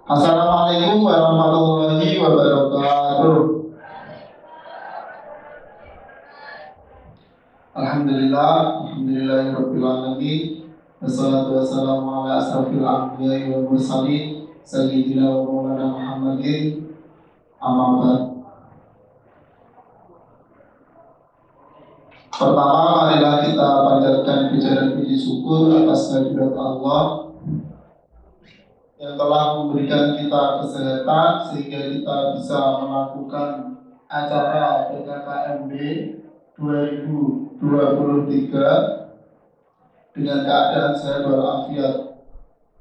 Assalamualaikum warahmatullahi wabarakatuh. Alhamdulillahirabbil alamin. Wassalatu wassalamu ala asrofil anbiya'i wal mursalin sayyidina wa maulana Muhammadin. Amma ba'd. Pertama, marilah kita panjatkan puja dan puji syukur atas kehadirat Allah yang telah memberikan kita kesehatan sehingga kita bisa melakukan acara PKKMB 2023 dengan keadaan sehat walafiat.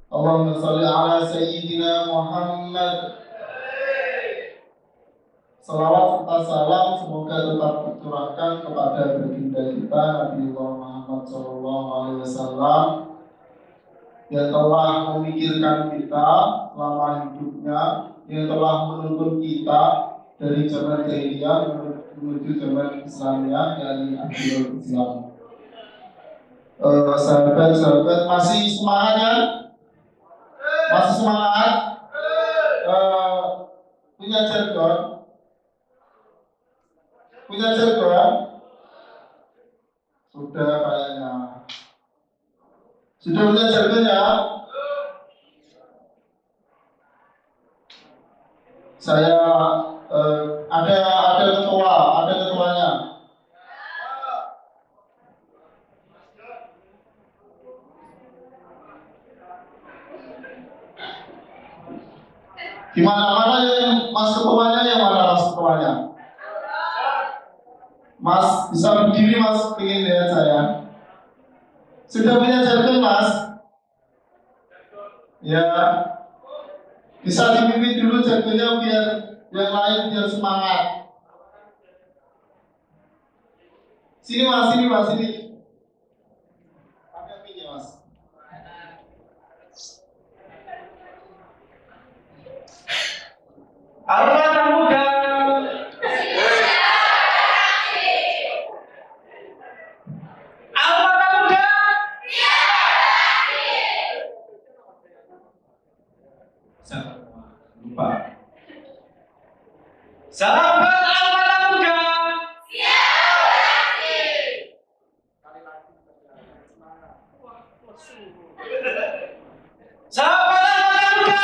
Allahumma sholli ala sayyidina Muhammad. Salawat serta salam semoga tetap tercurahkan kepada baginda kita Nabi Muhammad SAW yang telah memikirkan kita selama hidupnya, yang telah menuntun kita dari zaman jahiliyah menuju zaman Islamiyah, yakni akhirul Islam. Sahabat-sahabat masih semangat kan? Masih semangat? Punya jargon? Punya jargon? Sudah kayaknya. Sudah punya jargonnya? Saya ada ketuanya. Mana yang mas ketuanya, yang mana mas ketuanya? Mas bisa berdiri mas, ingin lihat saya. Sudah punya jargon mas? Ya. Bisa dipimpin dulu jargonnya biar yang lain biar semangat. Sini mas, sini. Pakai minyak mas. Alfa Pramuka. Salam Alfa Pramuka. Salam Pramuka.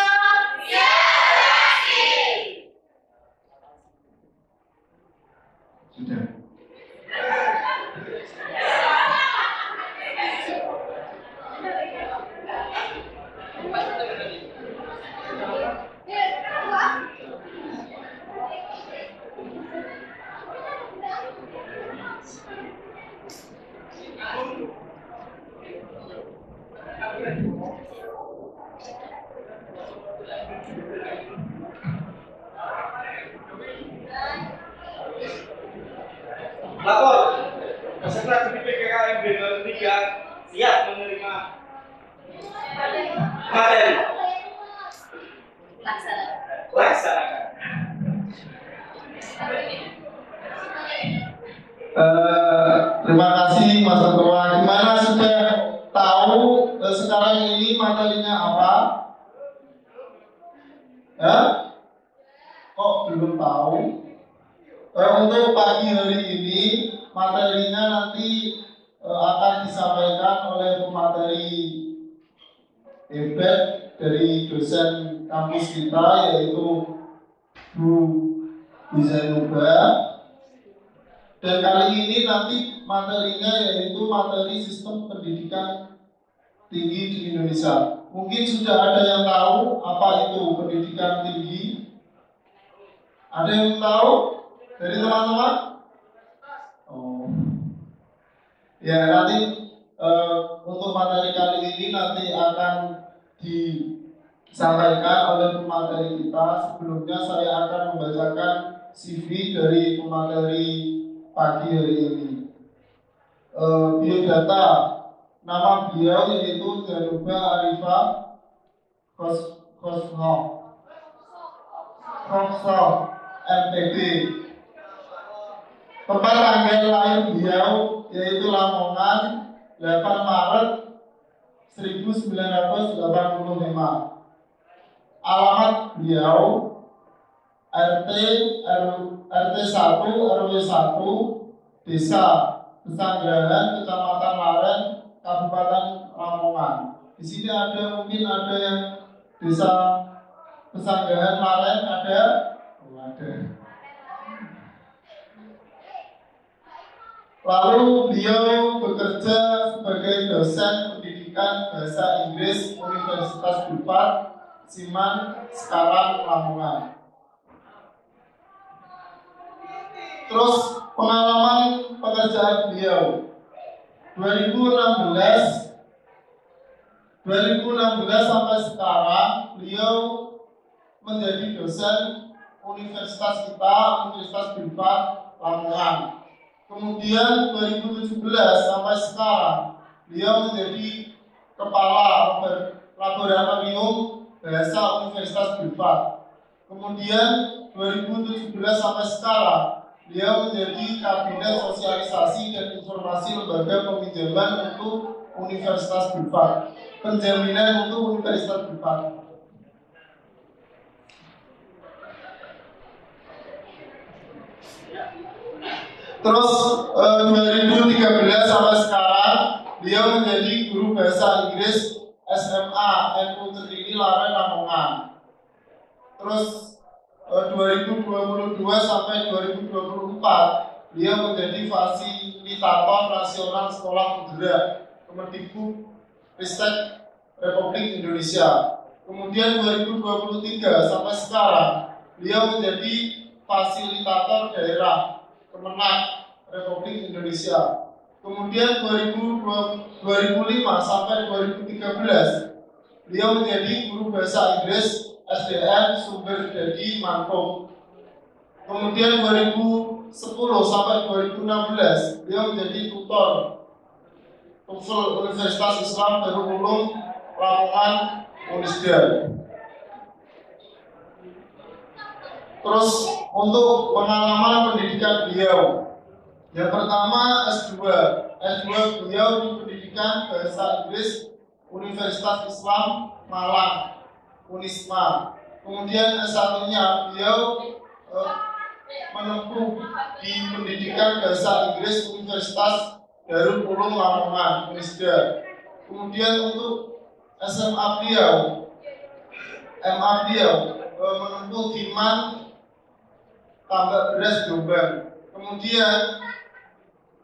Sudah. Lapor, peserta di PKKMB 2023 siap menerima materi. Laksanakan. Terima kasih Mas Ketua. Gimana sudah tahu sekarang ini materinya apa? Ya? Kok belum tahu? Untuk pagi hari ini materinya nanti akan disampaikan oleh pemateri hebat dari dosen kampus kita, yaitu Bu Zainuba. Dan kali ini nanti materinya yaitu materi sistem pendidikan tinggi di Indonesia. Mungkin sudah ada yang tahu apa itu pendidikan tinggi? Ada yang tahu? Dari teman-teman? Oh. Ya, nanti untuk materi kali ini nanti akan disampaikan oleh pemateri kita. Sebelumnya saya akan membacakan CV dari pemateri pagi hari ini. Biodata, nama beliau yaitu Zainuba Arifah Khosrow MPD. Tempat tanggal lahir beliau yaitu Lamongan 8 Maret 1985. alamat beliau RT 1 RW 1 Desa Pesanggerahan Kecamatan Laren Kabupaten Lamongan. Di sini mungkin ada yang Desa Pesanggerahan Laren ada. Lalu beliau bekerja sebagai dosen pendidikan bahasa Inggris Universitas Unpad Siman Sekarang Lamongan. Terus pengalaman pekerjaan beliau 2016 sampai sekarang beliau menjadi dosen Universitas Unpad Lamongan. Kemudian 2017 sampai sekarang beliau menjadi kepala laboratorium bahasa Universitas Unpad. Kemudian 2017 sampai sekarang beliau menjadi kabinet sosialisasi dan informasi lembaga peminjaman untuk Universitas Unpad, penjaminan untuk Universitas Unpad. Terus 2013 sampai sekarang beliau menjadi guru bahasa Inggris SMA NU Terdiri Laren Lamongan. Terus 2022 sampai 2024 beliau menjadi fasilitator nasional sekolah penggerak Kemendikbud Ristek Republik Indonesia. Kemudian 2023 sampai sekarang beliau menjadi fasilitator daerah Kemenak Republik Indonesia. Kemudian 2005 sampai 2013 beliau menjadi guru bahasa Inggris SDN Sumber Dadi Mangkok. Kemudian 2010 sampai 2016 beliau menjadi tutor TOEFL Universitas Islam Darul Ulum Lamongan Unisda. Terus untuk pengalaman pendidikan beliau, yang pertama S2 beliau di pendidikan bahasa Inggris Universitas Islam Malang Unisma. Kemudian S1-nya beliau menempuh di pendidikan bahasa Inggris Universitas Darul Ulum Lamongan Unisda. Kemudian untuk SMA beliau menempuh di MAN Tambak Beras Jombang. Kemudian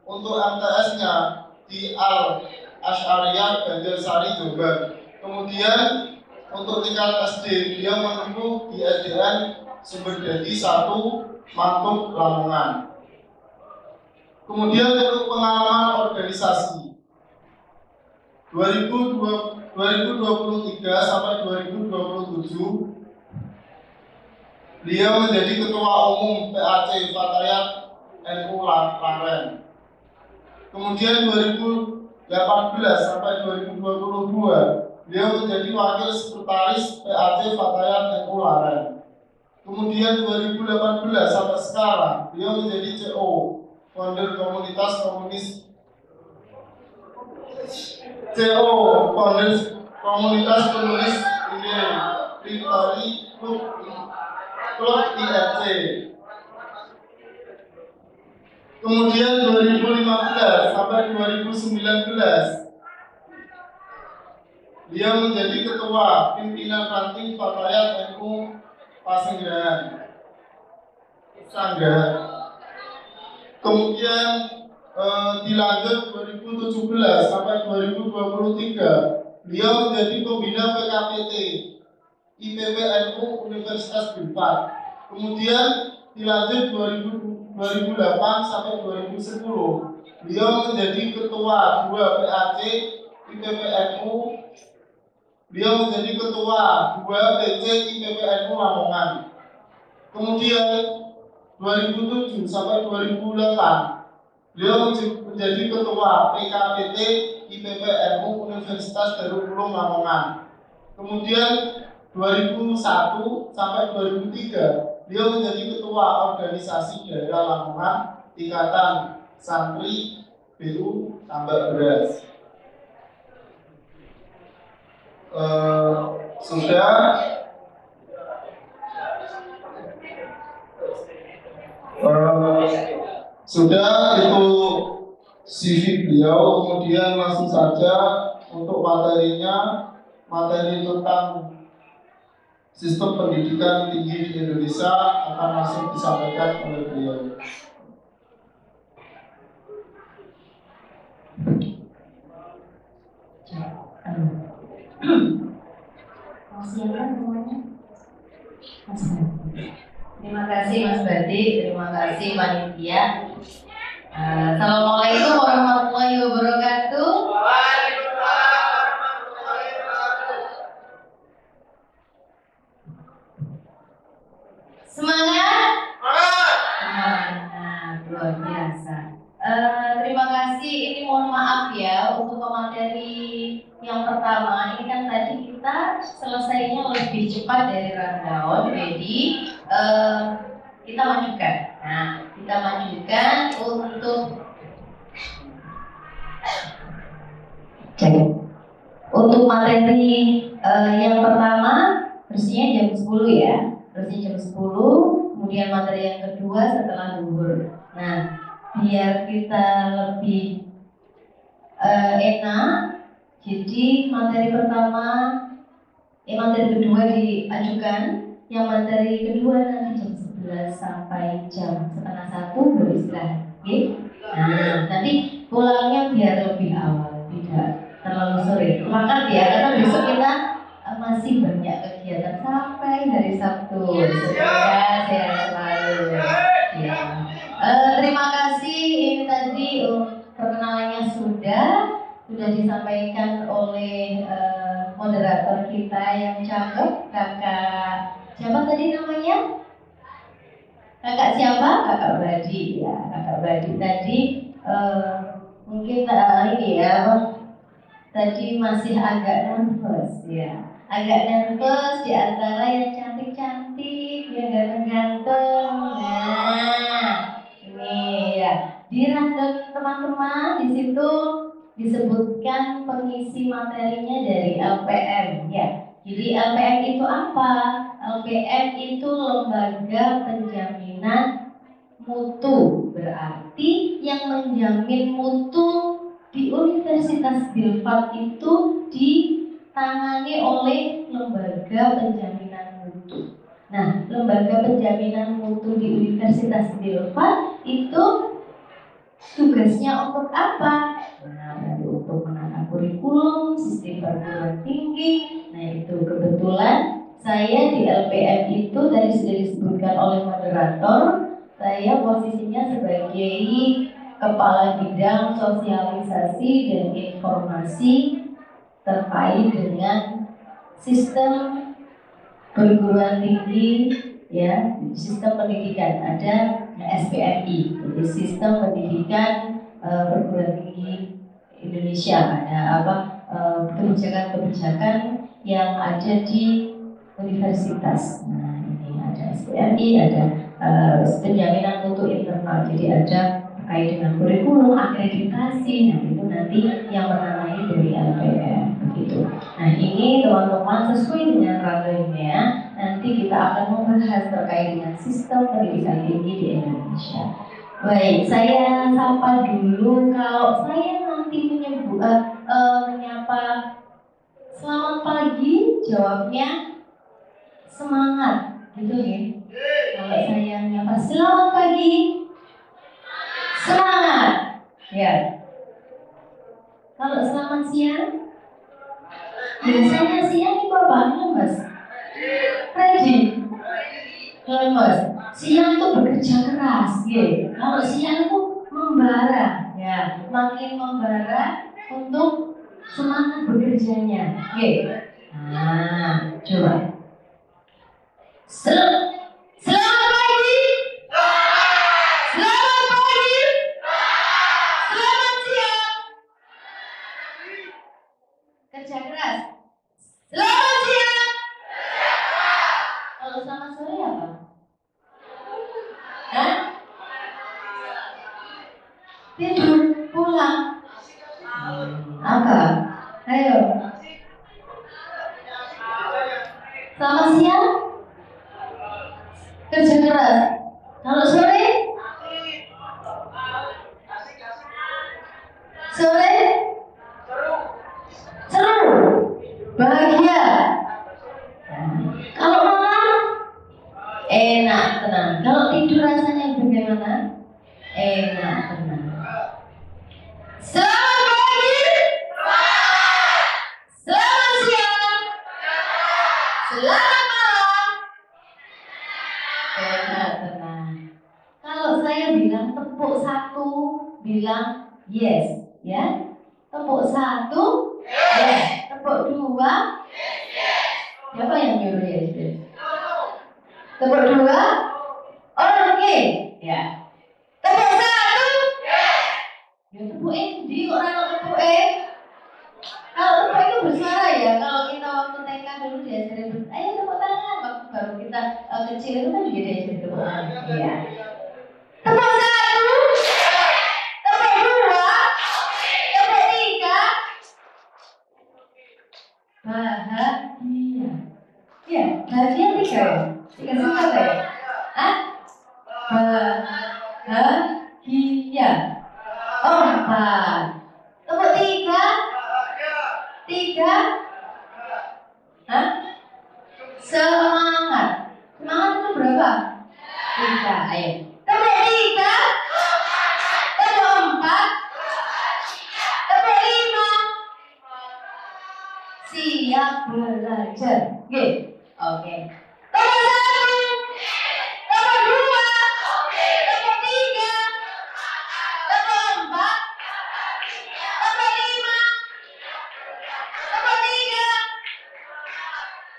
untuk MTS-nya di Al Asy'ariyah Banjarsari Jombang. Kemudian untuk tingkat SD beliau menempuh di SDN Sumber Dadi 1 Mangkok Lamongan. Kemudian untuk pengalaman organisasi 2023 sampai 2027 beliau menjadi Ketua Umum PAC Fatayat NU Laren. Kemudian 2018 sampai 2022 beliau menjadi Wakil Sekretaris PAC Fatayat NU Laren. Kemudian 2018 sampai sekarang beliau menjadi CO Founder Komunitas Penulis ini Victory Klub IRC. Kemudian 2015 sampai 2019 dia menjadi ketua pimpinan ranting Fatayat NU Pasanggerahan. Kemudian dilanjut 2017 sampai 2023 beliau menjadi pembina PKPT IPB NU Universitas Unpad. Kemudian dilanjut 2008 sampai 2010 beliau menjadi ketua 2 PAC IPB NU. Beliau menjadi ketua 2 PC IPB NU Lamongan. Kemudian 2007 sampai 2008 beliau menjadi ketua PKPT IPB NU Universitas Darul Ulum Lamongan. Kemudian 2001 sampai 2003 beliau menjadi ketua organisasi daerah Lamongan Ikatan Santri BU Tambak Beras. Sudah Sudah itu CV beliau, kemudian langsung saja untuk materinya, materi tentang sistem pendidikan tinggi di Indonesia akan langsung disampaikan oleh beliau. Terima kasih Mas Badi, terima kasih panitia. Assalamualaikum warahmatullahi wabarakatuh. Semangat? Semangat, luar biasa. Terima kasih. Ini mohon maaf ya untuk pemateri yang pertama. Ini kan tadi kita selesainya lebih cepat dari rundown. Jadi kita majukan. Nah, kita majukan untuk materi yang pertama, terusnya jam 10 ya. Terusnya jam 10, kemudian materi yang kedua setelah zuhur. Nah, biar kita lebih enak, jadi materi pertama, materi kedua diajukan, yang materi kedua nanti jam 11 sampai jam setengah 1 beristirahat. Okay? Nah, nanti pulangnya biar lebih awal, tidak terlalu sore. Semangat ya, karena besok kita masih banyak kegiatan sampai hari Sabtu. Semoga sehat selalu. Ya. Terima kasih. Ini tadi perkenalannya sudah disampaikan oleh moderator kita yang cakep, kakak siapa tadi namanya? Kakak siapa? Kakak Brady ya. Kakak Brady tadi mungkin ini ya. Tadi masih agak nervous ya. Agak nervous di antara yang cantik-cantik, yang ganteng-ganteng. Nah, ini ya. Di rundown teman-teman di situ disebutkan pengisi materinya dari LPM ya. Jadi LPM itu apa? LPM itu lembaga penjaminan mutu, berarti yang menjamin mutu di Universitas Dilfat itu ditangani oleh lembaga penjaminan mutu. Nah, lembaga penjaminan mutu di Universitas Dilfat itu tugasnya untuk apa? Nah, untuk menata kurikulum, sistem perguruan tinggi. Nah, itu kebetulan saya di LPM itu tadi sudah disebutkan oleh moderator, saya posisinya sebagai Kepala Bidang Sosialisasi dan Informasi terkait dengan sistem perguruan tinggi ya, sistem pendidikan ada SPMI, jadi sistem pendidikan perguruan tinggi Indonesia, ada kebijakan-kebijakan yang ada di universitas. Nah, ini ada SPMI, ada penjaminan mutu internal, jadi ada terkait dengan kurikulum, akreditasi. Nah, itu nanti yang menangani dari LPM begitu. Nah, ini teman-teman sesuai dengan rundownnya, nanti kita akan membahas terkait dengan sistem pendidikan tinggi di Indonesia. Baik, saya sapa dulu. Kalau saya nanti menyapa selamat pagi, jawabnya semangat, gitu ya. Kalau saya menyapa selamat pagi, semangat, ya. Kalau selamat siang, biasanya siang itu apa, Mas? Ready, Mas. Siang itu bekerja keras, ya. Kalau siang itu membara, ya, makin membara untuk semangat bekerjanya, ya. Nah, coba. Selamat pagi. Selamat pagi. Selamat siang. Kerja keras. Selamat siang. Kalau selamat sore apa? Hah? Tidur, pulang. Apa? Ayo. Selamat siang. Kerja keras. Kalau sore? Sulit? Seru? Bahagia? Kalau malam? Enak, tenang. Kalau tidur rasanya bagaimana? Enak, tenang. Selamat pagi, selamat siang, selamat malam. Enak, tenang. Kalau saya bilang tepuk satu, bilang yes, ya. Tepuk satu, yes. Tepuk dua, siapa yang nyuruh yes? Tepuk dua, oke, ya. Tepuk satu, ya tepukin di orang tepukin. Kalau tepuk itu bersuara ya. Kalau kita waktu TK dulu diajarin, ayo tepuk tangan. Waktu baru kita kecil itu kan juga diajarin tepuk tangan. Ya. Tepuk satu, tepuk dua, tepuk tiga. Bahagia. Ya, bahagia tiga ya. Tiga sifat ya. Hah? Bahagia. Empat. Tepuk tiga. Tiga. Hah? Semangat. Semangat itu berapa? Tiga. Ayo. Tepuk tiga. Tepuk empat. Tepuk lima. Siap belajar. Oke. Oke. Tepuk satu. Tepuk dua. Tepuk tiga. Tepuk empat. Tepuk lima. Tepuk tiga.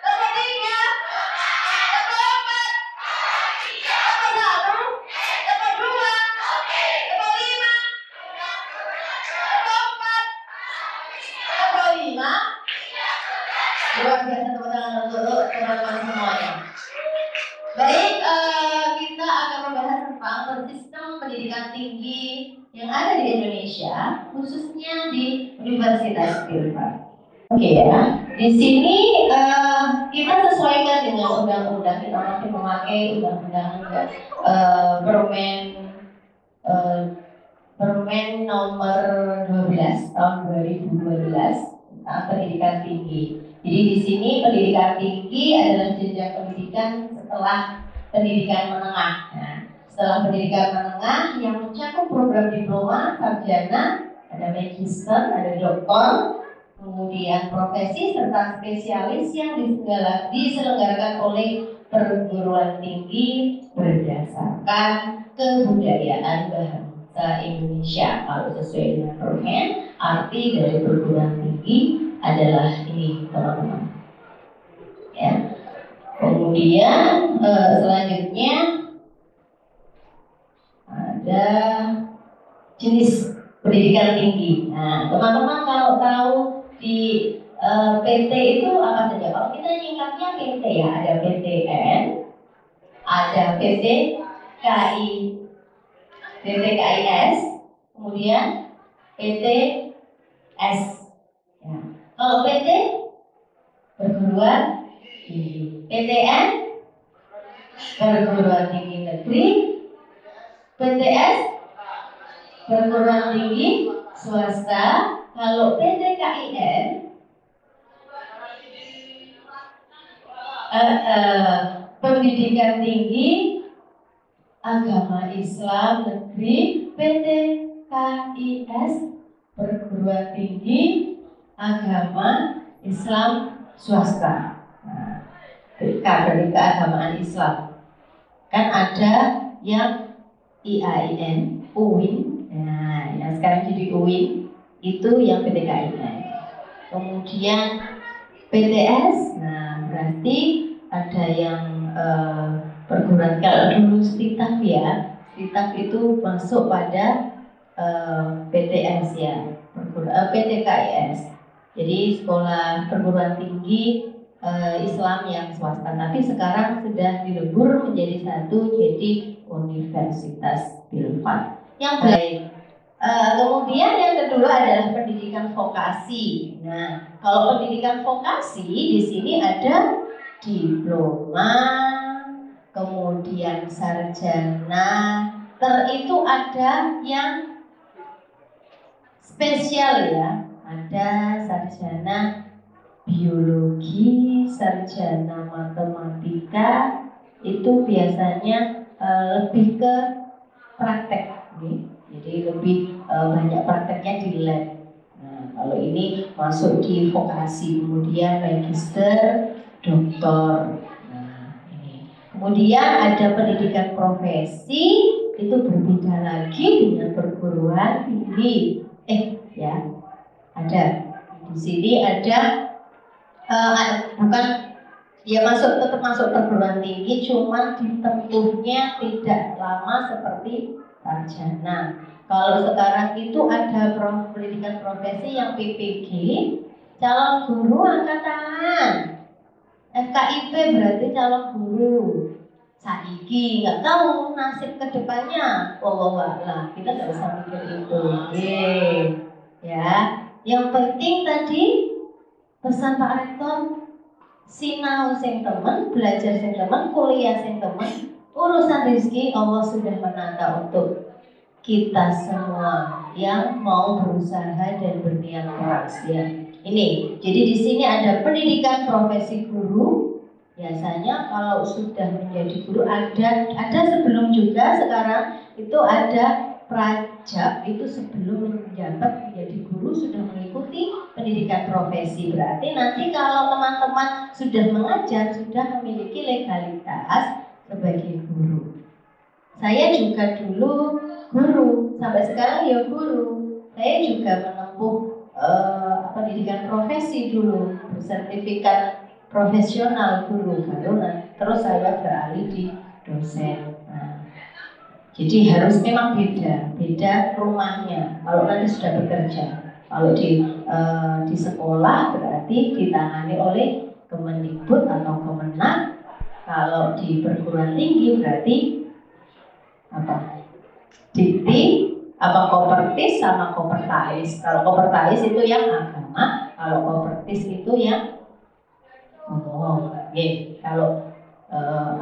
Tepuk tiga. Tepuk empat. Tepuk satu. Tepuk dua. Tepuk lima. Tepuk empat. Tepuk lima. Luar biasa, tepuk tangan untuk teman-teman semuanya. Baik, kita akan membahas tentang sistem pendidikan tinggi yang ada di Indonesia, khususnya di Universitas Pilpres. Oke ya, di sini kita sesuaikan dengan undang-undang, kita masih memakai undang-undang Permen nomor 12 tahun 2012 tentang pendidikan tinggi. Jadi di sini pendidikan tinggi adalah jenjang pendidikan setelah pendidikan menengah. Nah, setelah pendidikan menengah yang mencakup program diploma, sarjana, ada magister, ada doktor, kemudian profesi serta spesialis yang diselenggarakan oleh perguruan tinggi berdasarkan kebudayaan bahasa Indonesia. Kalau sesuai dengan Permen, arti dari perguruan tinggi adalah ini, teman-teman. Ya. Kemudian selanjutnya ada jenis pendidikan tinggi. Nah, teman-teman kalau tahu di PT itu apa saja? Kalau kita nyingkatnya PT ya, ada PTN, ada PTKIS, kemudian PTS. Ya. Kalau PT perguruan tinggi, PTN perguruan tinggi negeri, PTS perguruan tinggi swasta. Kalau PTKIN pendidikan tinggi agama Islam negeri, PTKIS perguruan tinggi agama Islam swasta. Nah, dari keagamaan Islam kan ada yang IAIN, UIN. Nah, yang sekarang jadi UIN itu yang PTKIN. Kemudian PTS, nah berarti ada yang perguruan, kalau dulu Stitaf ya, Stitaf itu masuk pada PTS ya, PTKIS. Jadi sekolah perguruan tinggi Islam yang swasta. Tapi sekarang sudah dilebur menjadi satu, jadi Universitas Pilpres. Yang baik. Kemudian yang kedua adalah pendidikan vokasi. Nah, kalau pendidikan vokasi di sini ada diploma, kemudian sarjana, itu ada yang spesial ya. Ada sarjana biologi, sarjana matematika, itu biasanya lebih ke praktek, nih. Jadi lebih banyak prakteknya di lab. Nah, kalau ini masuk di vokasi, kemudian magister, doktor. Nah, ini. Kemudian ada pendidikan profesi, itu berbeda lagi dengan perguruan tinggi. Ya, ada di sini ada bukan ya tetap masuk perguruan tinggi, cuma ditempuhnya tidak lama seperti sarjana. Kalau sekarang itu ada pendidikan profesi yang PPG, calon guru angkat tangan. FKIP berarti calon guru. Saiki nggak tahu nasib kedepannya. Wallah, kita nggak usah mikir itu. Ya, yang penting tadi pesan Pak Rektor, sinau sing temen, belajar sing temen, kuliah sing temen, urusan rezeki Allah sudah menata untuk kita semua yang mau berusaha dan berniat keras ya. Ini, jadi di sini ada pendidikan profesi guru. Biasanya kalau sudah menjadi guru ada sebelum juga sekarang itu ada prajab, itu sebelum menjabat menjadi guru sudah mengikuti pendidikan profesi. Berarti nanti kalau teman-teman sudah mengajar, sudah memiliki legalitas sebagai guru. Saya juga dulu guru, sampai sekarang ya guru. Saya juga menempuh pendidikan profesi dulu, bersertifikat profesional guru, terus saya beralih di dosen. Nah, jadi harus memang beda rumahnya. Kalau nanti sudah bekerja, kalau di sekolah berarti ditangani oleh Kemendikbud atau Kemenak. Kalau di perguruan tinggi berarti apa? Dikti, Kopertis sama Kopertais. Kalau Kopertais itu yang agama, kalau Kopertis itu yang kalau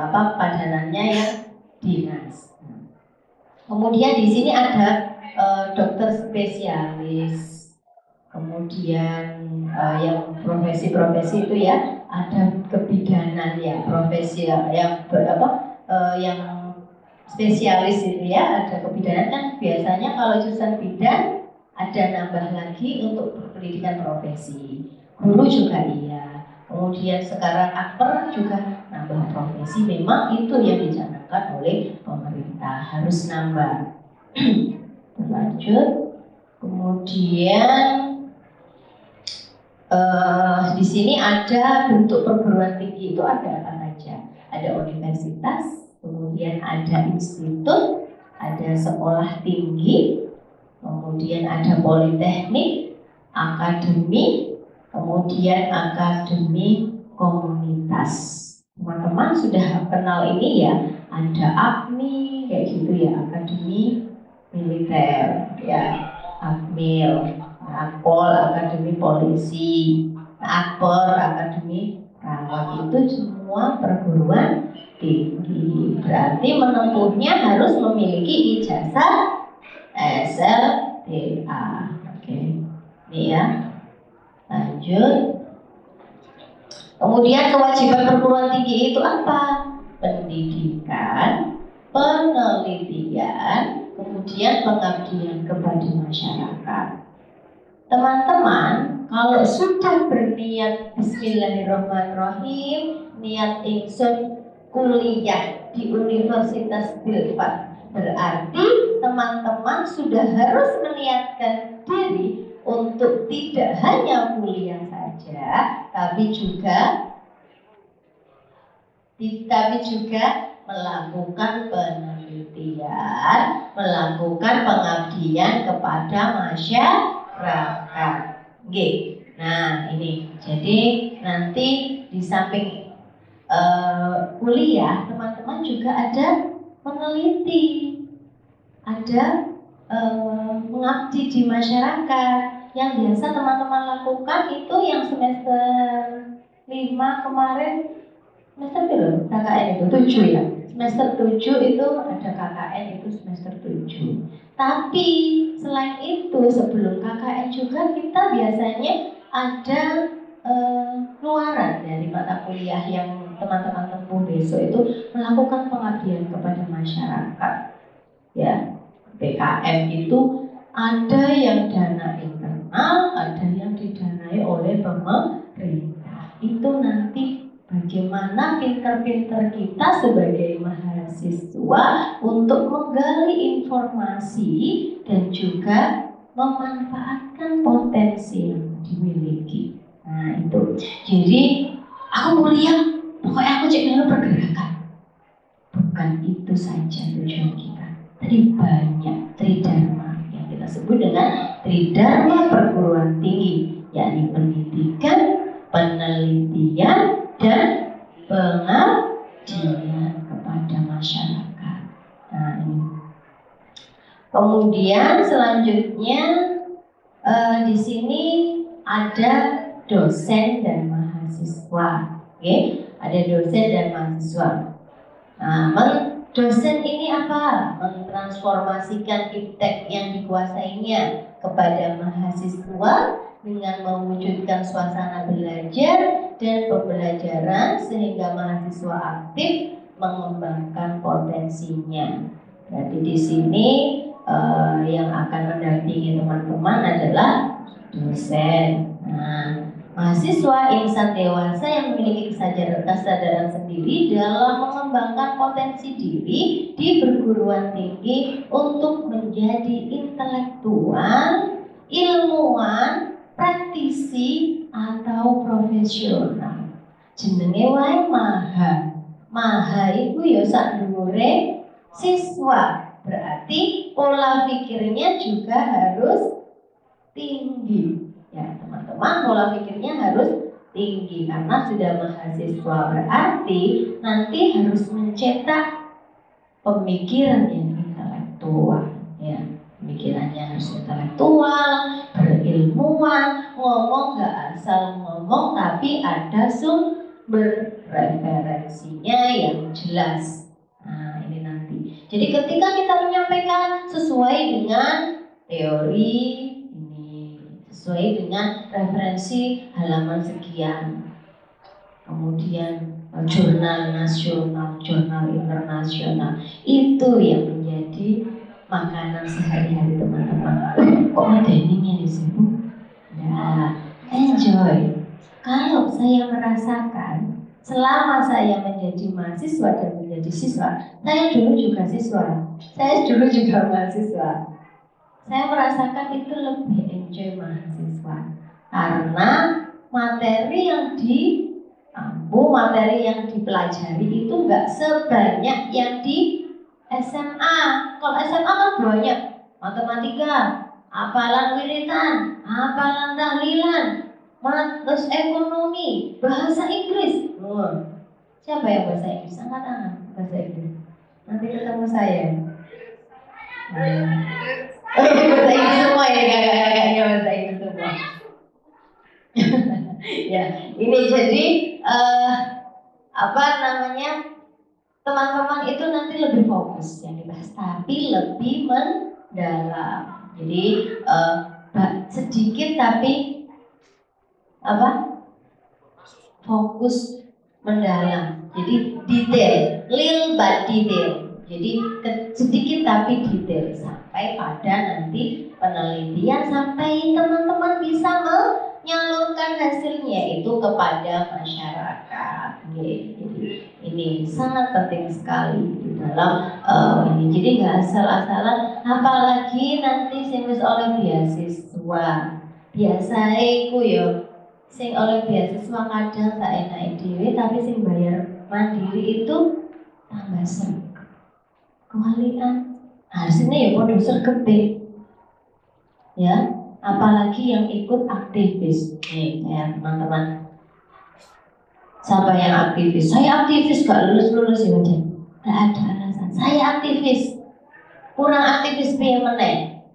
padanannya yang dinas. Kemudian di sini ada dokter spesialis. Kemudian yang profesi-profesi itu ya ada kebidanan ya, profesi yang yang spesialis itu ya, ada kebidanan kan biasanya kalau jurusan bidan ada nambah lagi untuk pendidikan profesi. Guru juga iya. Kemudian sekarang akper juga nambah profesi, memang itu yang dicanangkan oleh pemerintah, harus nambah. Lanjut. Kemudian di sini ada bentuk perguruan tinggi itu ada apa saja? Ada universitas, kemudian ada institut, ada sekolah tinggi, kemudian ada politeknik, akademi, kemudian akademi komunitas. Teman-teman sudah kenal ini ya, ada AKMI kayak gitu ya, akademi militer ya, Akmil, Akpol, akademi polisi, Akpor, akademi perawat, itu semua perguruan tinggi. Berarti menempuhnya harus memiliki ijazah SLTA. Oke, ini ya. Lanjut. Kemudian kewajiban perguruan tinggi itu apa? Pendidikan, penelitian, kemudian pengabdian kepada masyarakat. Teman-teman, kalau sudah berniat Bismillahirrahmanirrahim, niat ingsun kuliah di Universitas Bilfat, berarti teman-teman sudah harus meniatkan diri untuk tidak hanya kuliah saja, tapi juga melakukan penelitian, melakukan pengabdian kepada masyarakat. Nah ini, jadi nanti di samping kuliah, teman-teman juga ada meneliti, ada mengabdi di masyarakat. Yang biasa teman-teman lakukan itu yang semester 5 kemarin Semester berapa? KKN itu 7 ya. Semester 7 itu ada KKN itu semester 7. Tapi selain itu sebelum KKN juga kita biasanya ada keluaran dari mata kuliah yang teman-teman tempuh besok itu melakukan pengabdian kepada masyarakat. Ya, PKM itu ada yang dana internal, ada yang didanai oleh pemerintah. Itu nanti bagaimana pinter-pinter kita sebagai mahasiswa untuk menggali informasi dan juga memanfaatkan potensi yang dimiliki. Nah itu, jadi aku kuliah, pokoknya aku cek dulu pergerakan. Bukan itu saja tujuan kita. Tadi banyak tridharma yang kita sebut dengan tridharma perguruan tinggi, yakni pendidikan, penelitian, dan pengabdian kepada masyarakat. Nah ini. Kemudian selanjutnya di sini ada dosen dan mahasiswa, ada dosen dan mahasiswa. Nah, dosen ini apa? Mentransformasikan iptek yang dikuasainya kepada mahasiswa dengan mewujudkan suasana belajar dan pembelajaran sehingga mahasiswa aktif mengembangkan potensinya. Jadi di sini yang akan mendampingi teman-teman adalah dosen. Nah, mahasiswa insan dewasa yang memiliki kesadaran sendiri dalam mengembangkan potensi diri di perguruan tinggi untuk menjadi intelektual, ilmuwan, praktisi atau profesional. Jenenge wae maha. Maha itu ya sak dhuwure siswa. Berarti pola pikirnya juga harus tinggi. Ya, teman-teman, pola pikirnya harus tinggi karena sudah mahasiswa, berarti nanti harus mencetak pemikiran yang intelektual. Ya, pemikirannya harus intelektual, berilmuwan, ngomong gak asal ngomong tapi ada sumber referensinya yang jelas. Nah, ini nanti. Jadi ketika kita menyampaikan sesuai dengan teori ini, sesuai dengan referensi halaman sekian, kemudian jurnal nasional, jurnal internasional, itu yang menjadi makanan sehari-hari teman-teman. Kok ada ininya di sini? Ya, enjoy. Kalau saya merasakan selama saya menjadi mahasiswa dan menjadi siswa, saya dulu juga siswa, saya dulu juga mahasiswa. Saya merasakan itu lebih enjoy mahasiswa karena materi yang materi yang dipelajari itu nggak sebanyak yang di SMA. Kalau SMA kan banyak matematika, hafalan wiritan, hafalan tahlilan, terus ekonomi, bahasa Inggris. Siapa yang bahasa Inggris? Angkat tangan bahasa Inggris. Nanti ketemu saya. Bahasa Inggris semua ya, kakak-kakaknya bahasa Inggris semua. Ya, ini jadi teman-teman itu nanti lebih fokus yang dibahas, tapi lebih mendalam. Jadi sedikit tapi fokus mendalam. Jadi detail, little but detail. Jadi sedikit tapi detail sampai pada nanti penelitian, sampai teman-teman bisa menyalurkan hasilnya itu kepada masyarakat. Jadi ini sangat penting sekali di dalam ini. Jadi nggak asal-asalan, apalagi nanti sing wis oleh beasiswa. Biasanya ku yo sing oleh beasiswa kadang tak enak dhewe, tapi sing bayar mandiri itu tambah sering. Kewalian hasilnya ya podo sergepe. Ya, apalagi yang ikut aktivis. Nih, ya teman-teman. Siapa yang aktivis? Saya aktivis gak lulus-lulus ya udah. Gak ada alasan. Saya aktivis. Kurang aktivis piye meneh?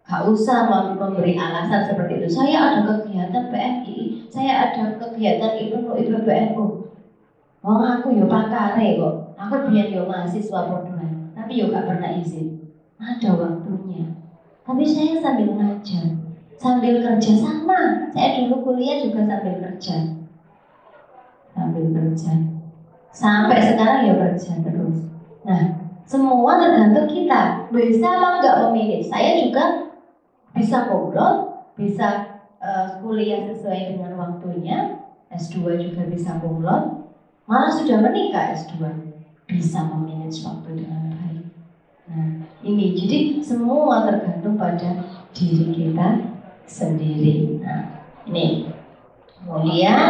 Gak usah memberi alasan seperti itu. Saya ada kegiatan PMI, saya ada kegiatan IPBNU. Oh aku yo pakare kok. Aku biyen yo mahasiswa podoan, tapi yo gak pernah izin. Ada waktunya. Tapi saya sambil ngajar, sambil kerja sama. Saya dulu kuliah juga sambil kerja, sampai sekarang ya kerja terus. Nah, semua tergantung kita. Bisa apa enggak memilih. Saya juga bisa kumlot, bisa kuliah sesuai dengan waktunya. S2 juga bisa kumlot. Malah sudah menikah S2, bisa memanage waktu dengan baik. Nah, ini jadi semua tergantung pada diri kita sendiri. Nah, ini kemudian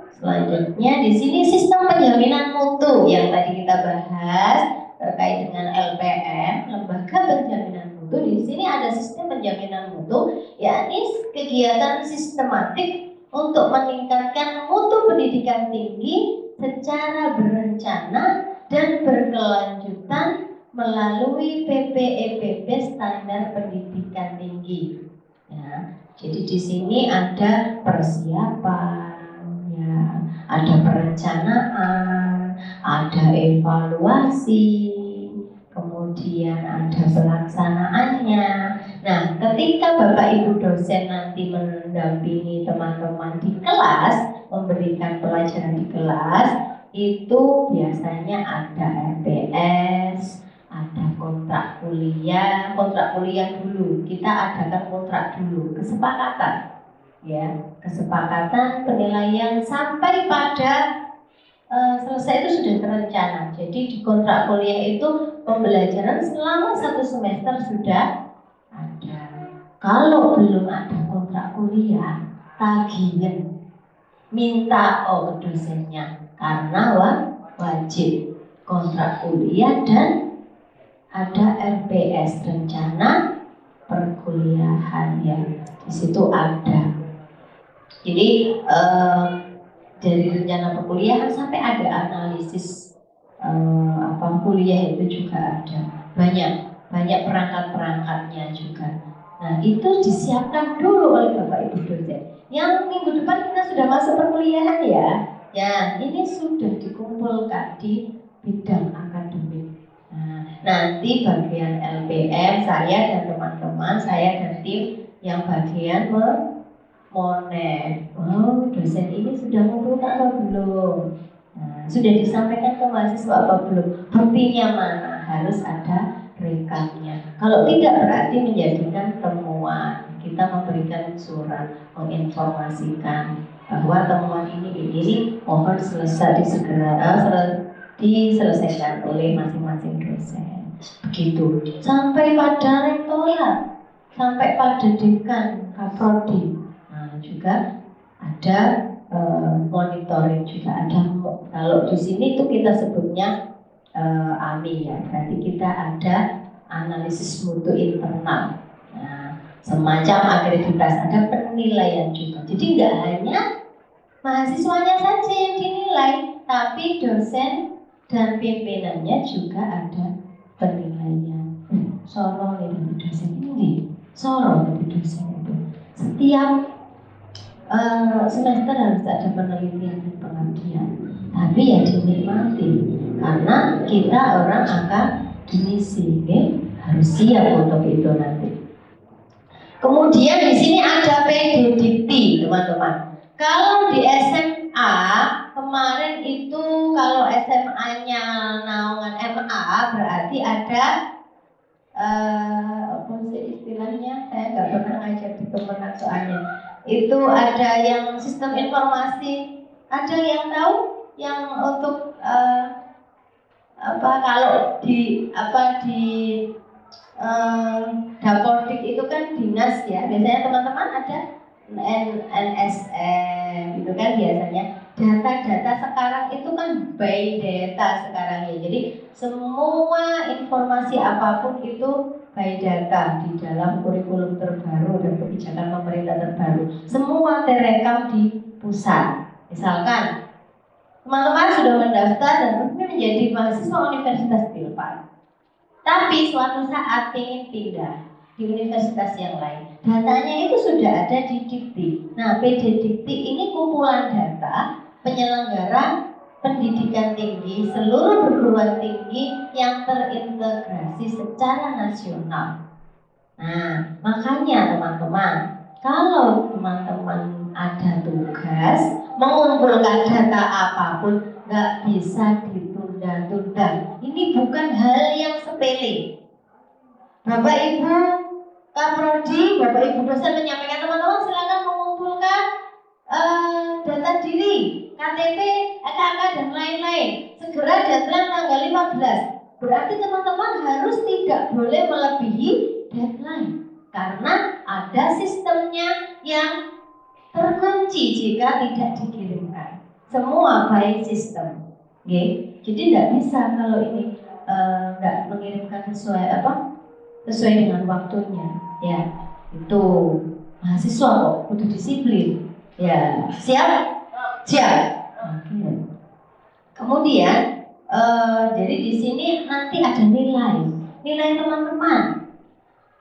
selanjutnya di sini sistem penjaminan mutu yang tadi kita bahas terkait dengan LPM, lembaga penjaminan mutu. Di sini ada sistem penjaminan mutu, yakni kegiatan sistematik untuk meningkatkan mutu pendidikan tinggi secara berencana dan berkelanjutan melalui PPEPP standar pendidikan tinggi. Ya, jadi di sini ada persiapan, ya, ada perencanaan, ada evaluasi, kemudian ada pelaksanaannya. Nah, ketika Bapak Ibu dosen nanti mendampingi teman-teman di kelas, memberikan pelajaran di kelas, itu biasanya ada RPS, ada kontrak kuliah dulu. Kita adakan kontrak dulu, kesepakatan, ya, kesepakatan penilaian sampai pada selesai itu sudah terencana. Jadi di kontrak kuliah itu pembelajaran selama 1 semester sudah ada. Kalau belum ada kontrak kuliah, tagihan minta ke dosennya karena wajib kontrak kuliah dan ada RPS, rencana perkuliahan, ya, di situ ada. Jadi dari rencana perkuliahan sampai ada analisis kuliah itu juga ada, banyak perangkat-perangkatnya juga. Nah, itu disiapkan dulu oleh Bapak Ibu dosen. Yang minggu depan kita sudah masuk perkuliahan, ya. Ya, ini sudah dikumpulkan di bidang akademik. Nah, nanti bagian LPM saya dan teman-teman, saya dan tim yang bagian monet. Oh, dosen ini sudah mengumpulkan apa belum? Nah, sudah disampaikan ke mahasiswa apa belum? Buktinya mana? Harus ada rekamnya. Kalau tidak berarti menjadikan temuan. Kita memberikan surat menginformasikan bahwa temuan ini mohon diselesaikan oleh masing-masing dosen. Begitu. Sampai pada rektorat, sampai pada dekan, kaprodi. Nah, juga ada monitoring, juga ada. Kalau di sini tuh kita sebutnya AMI, ya, berarti kita ada analisis mutu internal. Nah, semacam akreditas, ada penilaian juga. Jadi nggak hanya mahasiswanya saja yang dinilai, tapi dosen dan pimpinannya juga ada penilaian. Sorong dari dosen ini, sorong dari dosen itu. Setiap semester harus ada penelitian dan pengabdian, tapi ya dinikmati karena kita orang akademisi, harus siap untuk itu nanti. Kemudian di sini ada PD Dikti, teman-teman. Kalau di SMA kemarin itu, kalau SMA-nya naungan MA berarti ada apa sih istilahnya? Saya nggak pernah ngajar di Kemenak soalnya. Itu ada yang sistem informasi, ada yang tahu yang untuk kalau di Dapordik itu kan dinas, ya, biasanya teman-teman ada NSM itu kan biasanya. Data-data sekarang itu kan by data sekarang, ya. Jadi semua informasi apapun itu by data di dalam kurikulum terbaru dan kebijakan pemerintah terbaru. Semua terekam di pusat. Misalkan teman-teman sudah mendaftar dan menjadi mahasiswa Universitas Pilpar, tapi suatu saat ingin pindah di universitas yang lain, datanya itu sudah ada di Dikti. Nah, PD Dikti ini kumpulan data penyelenggara pendidikan tinggi, seluruh perguruan tinggi yang terintegrasi secara nasional. Nah, makanya teman-teman, kalau teman-teman ada tugas mengumpulkan data apapun, nggak bisa ditunda-tunda. Ini bukan hal yang sepele. Bapak Ibu Kaprodi, Bapak Ibu dosen menyampaikan, teman-teman silakan mengumpulkan data diri, KTP, KK dan lain-lain. Segera deadline tanggal 15. Berarti teman-teman harus tidak boleh melebihi deadline, karena ada sistemnya yang terkunci jika tidak dikirimkan. Semua by sistem, okay? Jadi tidak bisa kalau ini tidak mengirimkan sesuai dengan waktunya. Ya, itu mahasiswa kok kudu disiplin. Ya, siap? Siap. Okay. Kemudian, jadi di sini nanti ada nilai teman-teman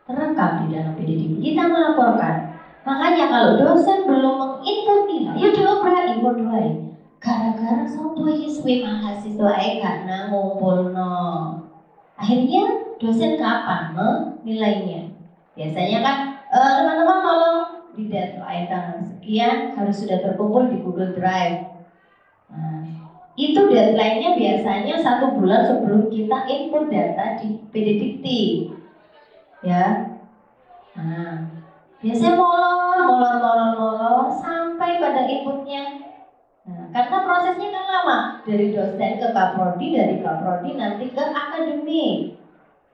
terekam di dalam PDD. Kita melaporkan. Makanya kalau dosen belum menginput nilai, ya coba input nilai. Gara-gara sopo iki suwe mahasiswa karena ngumpulno. Akhirnya dosen kapan menilainya? Biasanya kan teman-teman tolong di deadline tanggal sekian harus sudah terkumpul di Google Drive. Nah, itu deadline-nya biasanya 1 bulan sebelum kita input data di PDDikti. Ya, nah, biasanya molor sampai pada inputnya. Nah, karena prosesnya kan lama, dari dosen ke kaprodi, dari kaprodi nanti ke akademik.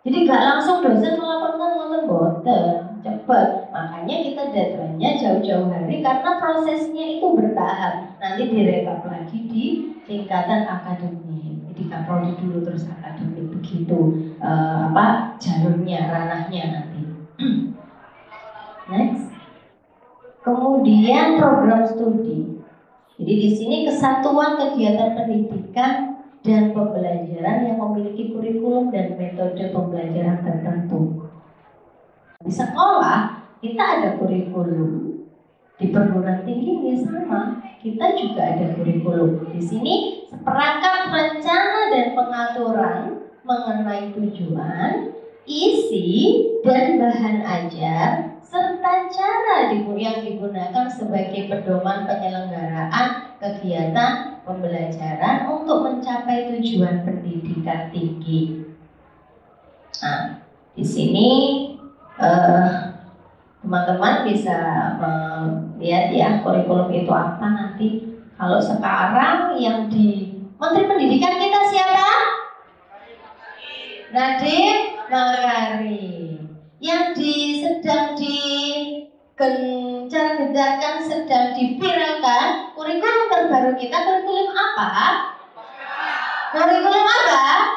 Jadi gak langsung dosen melaporkan boten, cepet. Makanya kita deadline-nya jauh-jauh hari karena prosesnya itu bertahap. Nanti direkap lagi di tingkatan akademik. Jadi kaprodi dulu terus akademik, begitu jalurnya, ranahnya nanti. Next. Kemudian program studi. Jadi di sini kesatuan kegiatan pendidikan dan pembelajaran yang memiliki kurikulum dan metode pembelajaran tertentu. Di sekolah kita ada kurikulum, di perguruan tinggi ya sama, kita juga ada kurikulum. Di sini seperangkat rencana dan pengaturan mengenai tujuan, isi dan bahan ajar serta cara yang digunakan sebagai pedoman penyelenggaraan kegiatan pembelajaran untuk mencapai tujuan pendidikan tinggi. Nah, di sini teman-teman bisa melihat ya kurikulum itu apa nanti. Kalau sekarang yang di Menteri Pendidikan kita siapa? Nadiem Makarim. Yang sedang digencar-gencarkan, sedang diviralkan kurikulum terbaru kita, kurikulum apa? Kurikulum apa?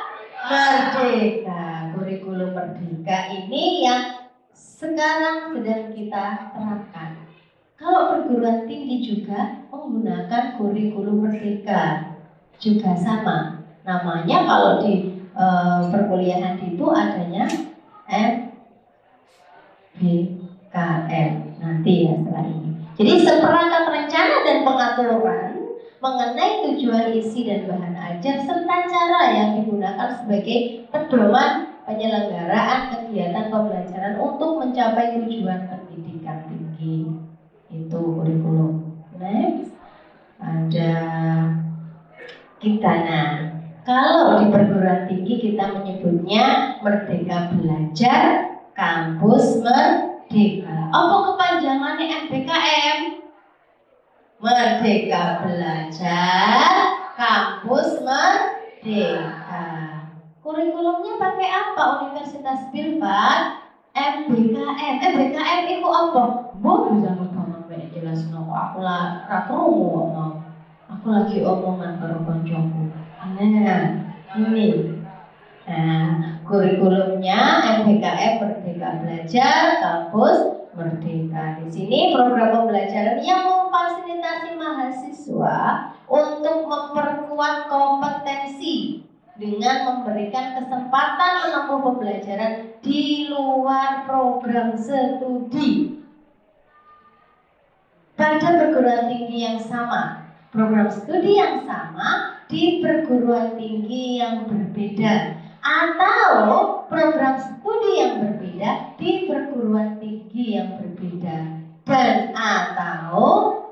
Merdeka. Kurikulum Merdeka ini yang sekarang sedang kita terapkan. Kalau perguruan tinggi juga menggunakan kurikulum Merdeka, juga sama. Namanya kalau di perkuliahan itu adanya BKM nanti ya setelah ini. Jadi seperangkat rencana dan pengaturan mengenai tujuan, isi dan bahan ajar serta cara yang digunakan sebagai pedoman penyelenggaraan kegiatan pembelajaran untuk mencapai tujuan pendidikan tinggi. Itu kurikulum. Next ada Kitana. Kalau di perguruan tinggi kita menyebutnya Merdeka Belajar Kampus Merdeka. Apa kepanjangannya MBKM? Merdeka Belajar Kampus Merdeka. Kurikulumnya pakai apa? Universitas Filsafat MBKM. MBKM itu apa? Mbok bisa ngomong jelas no. Aku lah krungu. Aku lagi omongan karo koncoku. Nah, ini. Nah, kurikulumnya MBKM Merdeka Belajar Kampus Merdeka. Di sini program pembelajaran yang memfasilitasi mahasiswa untuk memperkuat kompetensi dengan memberikan kesempatan menempuh pembelajaran di luar program studi pada perguruan tinggi yang sama, program studi yang sama, di perguruan tinggi yang berbeda, atau program studi yang berbeda di perguruan tinggi yang berbeda, dan atau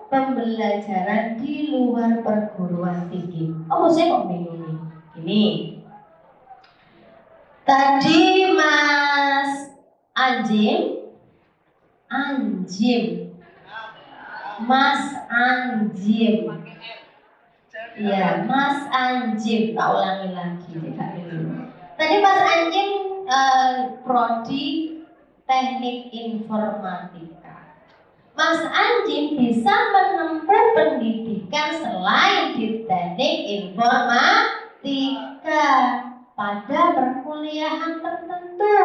pembelajaran di luar perguruan tinggi. Oh, saya kok bingung nih. Ini tadi Mas Anjim, Mas Anjim, ya Mas Anjim, tak ulangi lagi dulu. Tadi Mas Anjim prodi teknik informatika. Mas Anjim bisa menempuh pendidikan selain di teknik informatika pada perkuliahan tertentu,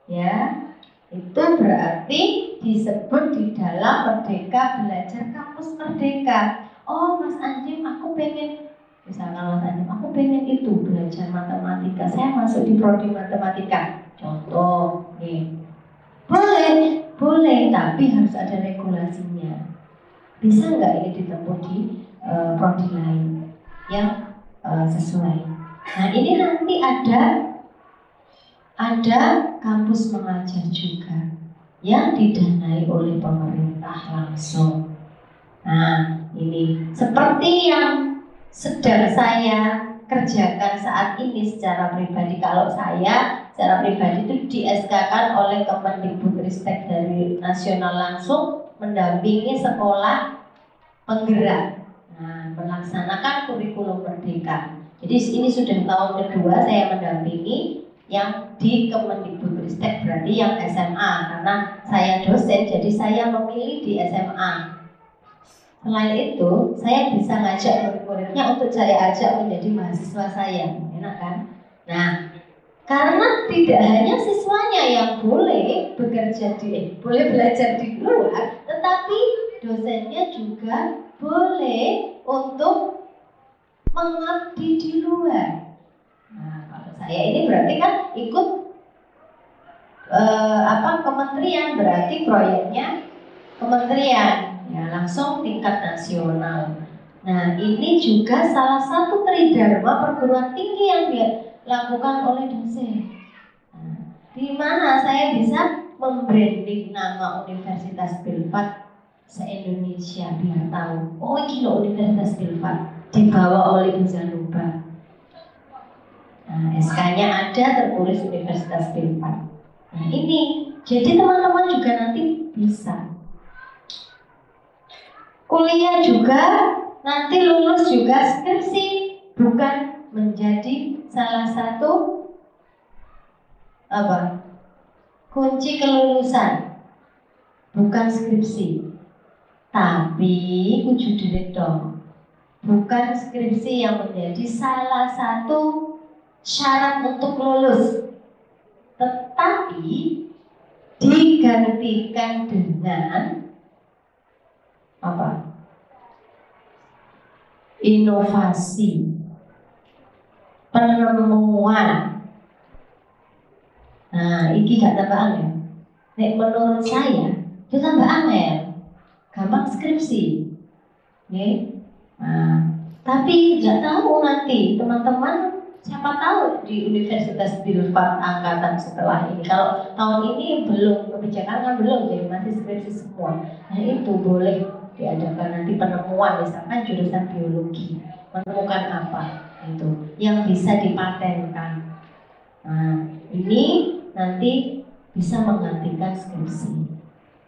ya. Itu berarti disebut di dalam Merdeka Belajar Kampus Merdeka. Oh, Mas Anjim, aku pengen, misalkan Mas Anjim, aku pengen itu belajar matematika, saya masuk di prodi matematika. Contoh, nih, boleh, tapi harus ada regulasinya. Bisa nggak ini ditempuh di prodi lain yang sesuai? Nah, ini nanti ada kampus mengajar juga yang didanai oleh pemerintah langsung. Nah, ini seperti yang sedang saya kerjakan saat ini secara pribadi. Kalau saya secara pribadi itu di-SK-kan oleh Kemendikbudristek dari nasional langsung mendampingi sekolah penggerak, melaksanakan kurikulum merdeka. Jadi ini sudah tahun kedua saya mendampingi yang di Kemendikbudristek, berarti yang SMA, karena saya dosen jadi saya memilih di SMA. Selain itu, saya bisa ngajak murid-muridnya untuk saya ajak menjadi mahasiswa saya, enak kan? Nah, karena tidak hanya siswanya yang boleh boleh belajar di luar, tetapi dosennya juga boleh untuk mengabdi di luar. Nah, kalau saya ini berarti kan ikut kementerian, berarti proyeknya kementerian, ya langsung tingkat nasional. Nah, ini juga salah satu tridharma perguruan tinggi yang dilakukan oleh dosen. Nah, di mana saya bisa membranding nama Universitas Filsafat se-Indonesia biar tahu, oh ini loh Universitas Filsafat dibawa oleh Zanuba. Nah, SK-nya ada tertulis Universitas Filsafat. Nah, ini jadi teman-teman juga nanti bisa kuliah juga, nanti lulus juga skripsi, bukan menjadi salah satu kunci kelulusan, bukan skripsi, tapi kudu diri dong. Bukan skripsi yang menjadi salah satu syarat untuk lulus, tetapi digantikan dengan inovasi, penemuan. Nah, ini gak tambah angel. Nek menurut saya itu tambah angel, gampang skripsi, Nah, tapi nggak tahu nanti teman-teman, siapa tahu di Universitas Filsafat angkatan setelah ini. Kalau tahun ini belum, kebijakan kan belum, jadi masih skripsi semua. Nah, itu boleh diadakan nanti penemuan, misalkan jurusan biologi, menemukan apa itu yang bisa dipatenkan. Nah, ini nanti bisa menggantikan skripsi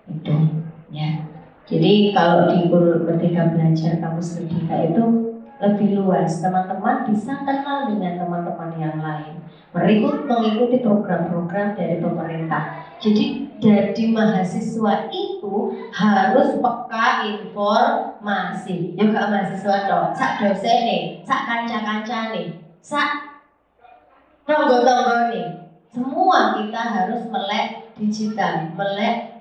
itu, ya. Jadi kalau di Merdeka Belajar Kampus Merdeka itu lebih luas, teman-teman bisa kenal dengan teman-teman yang lain, mengikuti program-program dari pemerintah. Jadi dari mahasiswa itu harus peka informasi. Juga mahasiswa dong, sak dosen nih, sak kanca-kanca nih, sak tonggo-tonggo nih. Semua kita harus melek digital, melek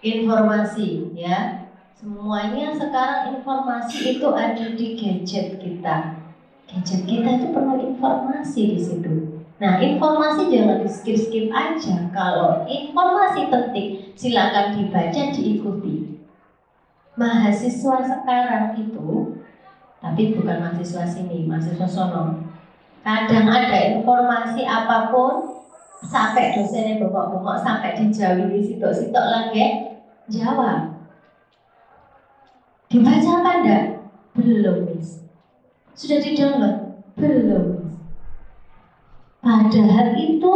informasi, ya. Semuanya sekarang informasi itu ada di gadget kita. Gadget kita itu penuh informasi di situ. Nah, informasi jangan di-skip aja. Kalau informasi penting, silakan dibaca, diikuti. Mahasiswa sekarang itu tapi bukan mahasiswa sini, mahasiswa sono. Kadang ada informasi apapun sampai dosennya bengok-bengok, sampai dijawab sitok-sitok lagi jawab. Dibaca apa enggak? Belum, Miss. Sudah di-download? Belum, Miss. Padahal itu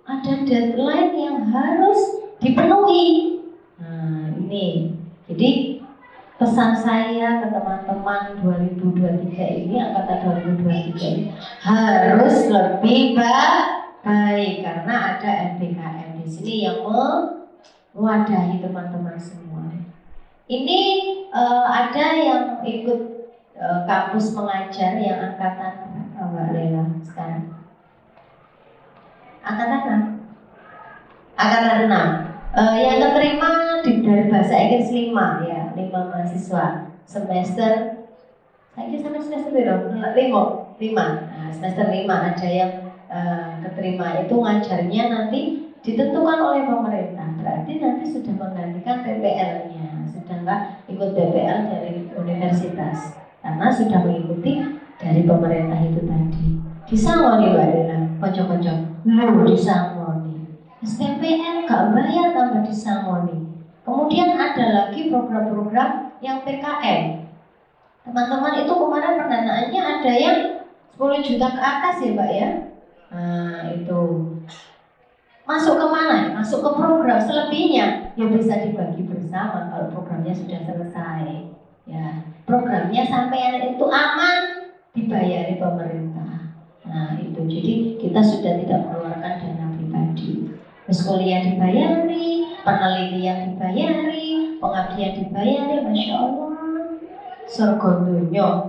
ada deadline yang harus dipenuhi. Nah, ini. Jadi pesan saya ke teman-teman 2023 ini, angkatan 2023 ini harus lebih baik karena ada MBKM di sini yang mewadahi teman-teman semua. Ini ada yang ikut kampus mengajar yang angkatan Mbak Lela sekarang. Angkatan 6. Angkatan 6. Yang keterima dari bahasa Inggris 5 ya, 5 mahasiswa semester. Saya sampai semester berapa? 5. Nah, semester 5 ada yang keterima, itu ngajarnya nanti ditentukan oleh pemerintah. Berarti nanti sudah menggantikan PPL-nya, sudah nggak ikut PPL dari universitas karena sudah mengikuti dari pemerintah itu tadi. Disangoni Mbak Dela, kocok-kocok, disangoni. SPPN nggak bayar tambah disangoni. Kemudian ada lagi program-program yang PKM. Teman-teman itu kemarin pendanaannya ada yang 10 juta ke atas ya Mbak ya. Nah itu masuk ke mana? Masuk ke program. Selebihnya ya bisa dibagi bersama kalau programnya sudah selesai. Ya, programnya sampai itu aman dibayari pemerintah. Nah itu jadi kita sudah tidak mengeluarkan dana pribadi. Terus kuliah dibayari, penelitian dibayari, pengabdian dibayari, Masya Allah. Surga dunia.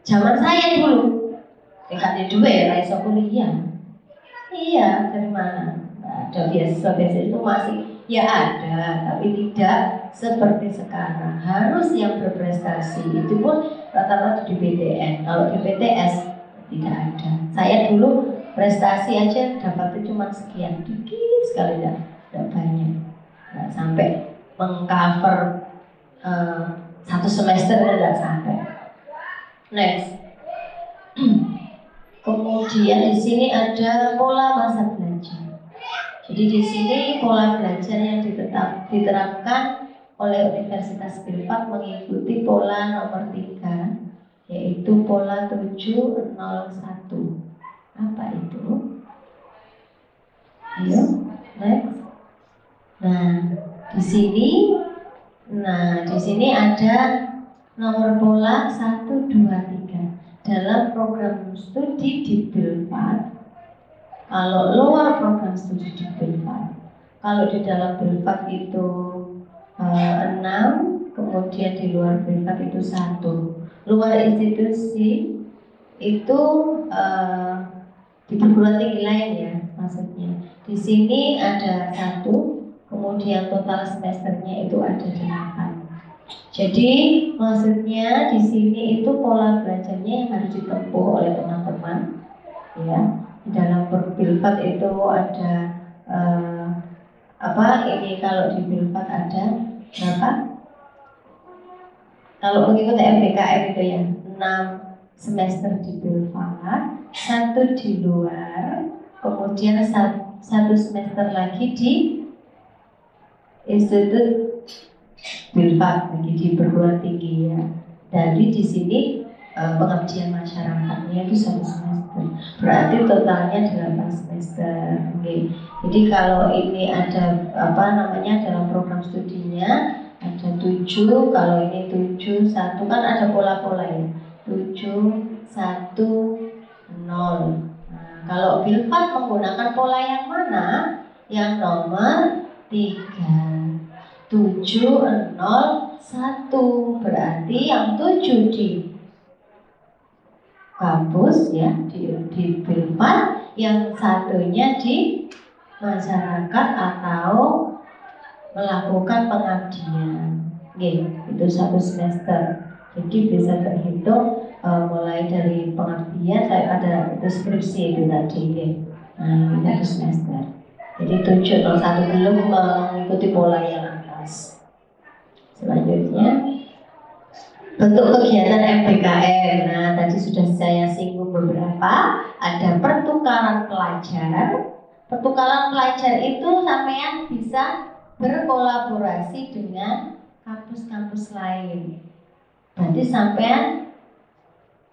Zaman saya dulu tingkat dua ya, raiso kuliah. Iya, dari mana? Ada beasiswa itu masih ya ada, tapi tidak seperti sekarang. Harus yang berprestasi. Itu pun rata-rata di PTN. Kalau di PTS tidak ada. Saya dulu prestasi aja dapatnya cuma sekian, dikit sekali, tidak banyak, nggak sampai mengcover 1 semester, tidak sampai. Next. Kemudian di sini ada pola masa belajar. Jadi di sini pola belajar yang diterapkan oleh Universitas Filpad mengikuti pola nomor 3, yaitu pola 701. Apa itu? Ayo, next. Nah, di sini ada nomor pola 1, 2, 3 dalam program studi di Filpad. Kalau luar program studi di Filpad, kalau di dalam Filpad itu 6, kemudian di luar Filpad itu 1. Luar institusi itu di perguruan tinggi lain ya, maksudnya. Di sini ada 1, kemudian total semesternya itu ada 8. Jadi maksudnya di sini itu pola belajarnya yang harus ditempuh oleh teman-teman, ya. Di dalam Filpad itu ada ini kalau di Filpad ada berapa? Kalau mengikuti MBKM itu ya 6 semester di Filpad, 1 di luar, kemudian 1 semester lagi di Institut Filpad, di perguruan tinggi ya. Dari di sini pengabdian masyarakatnya itu 1 semester. Berarti totalnya 8 semester. Okay. Jadi kalau ini ada dalam program studinya ada 7, kalau ini 7, 1 kan ada pola-pola ya. 7, 1, 0. Nah, kalau Filpad menggunakan pola yang mana? Yang nomor 3, 7, 0, 1. Berarti yang 7 di kampus ya, di Filpad, yang 1-nya di masyarakat atau melakukan pengabdian. Itu 1 semester. Jadi bisa terhitung mulai dari pengabdian saya ada deskripsi itu tadi. Nah, ini 1 semester. Jadi 701 belum mengikuti pola yang atas. Selanjutnya Bentuk kegiatan MBKM, nah tadi sudah saya singgung beberapa. Ada pertukaran pelajar. Pertukaran pelajar itu sampean bisa berkolaborasi dengan kampus-kampus lain. Berarti sampean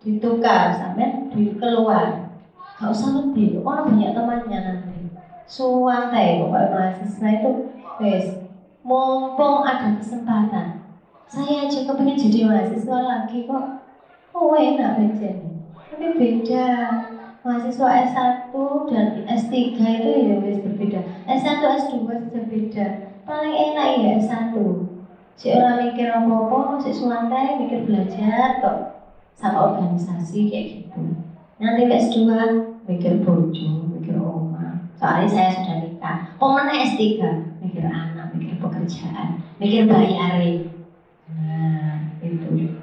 ditukar, sampean keluar. Gak usah lebih, orang banyak temannya nanti. Suwantai, pokoknya mahasiswa itu, wes, mumpung ada kesempatan. Saya aja kepengen jadi mahasiswa lagi kok. Oh enak aja nih. Tapi beda. Mahasiswa S1 dan S3 itu ya wis berbeda. S1, S2 sudah beda. Paling enak ya S1. Si orang mikir apa-apa, si suwantai mikir belajar kok sama organisasi kayak gitu. Nanti S2 mikir bojo, mikir oma. Soalnya saya sudah nikah. Mana S3 mikir anak, mikir pekerjaan, mikir bayarin. Nah, itu.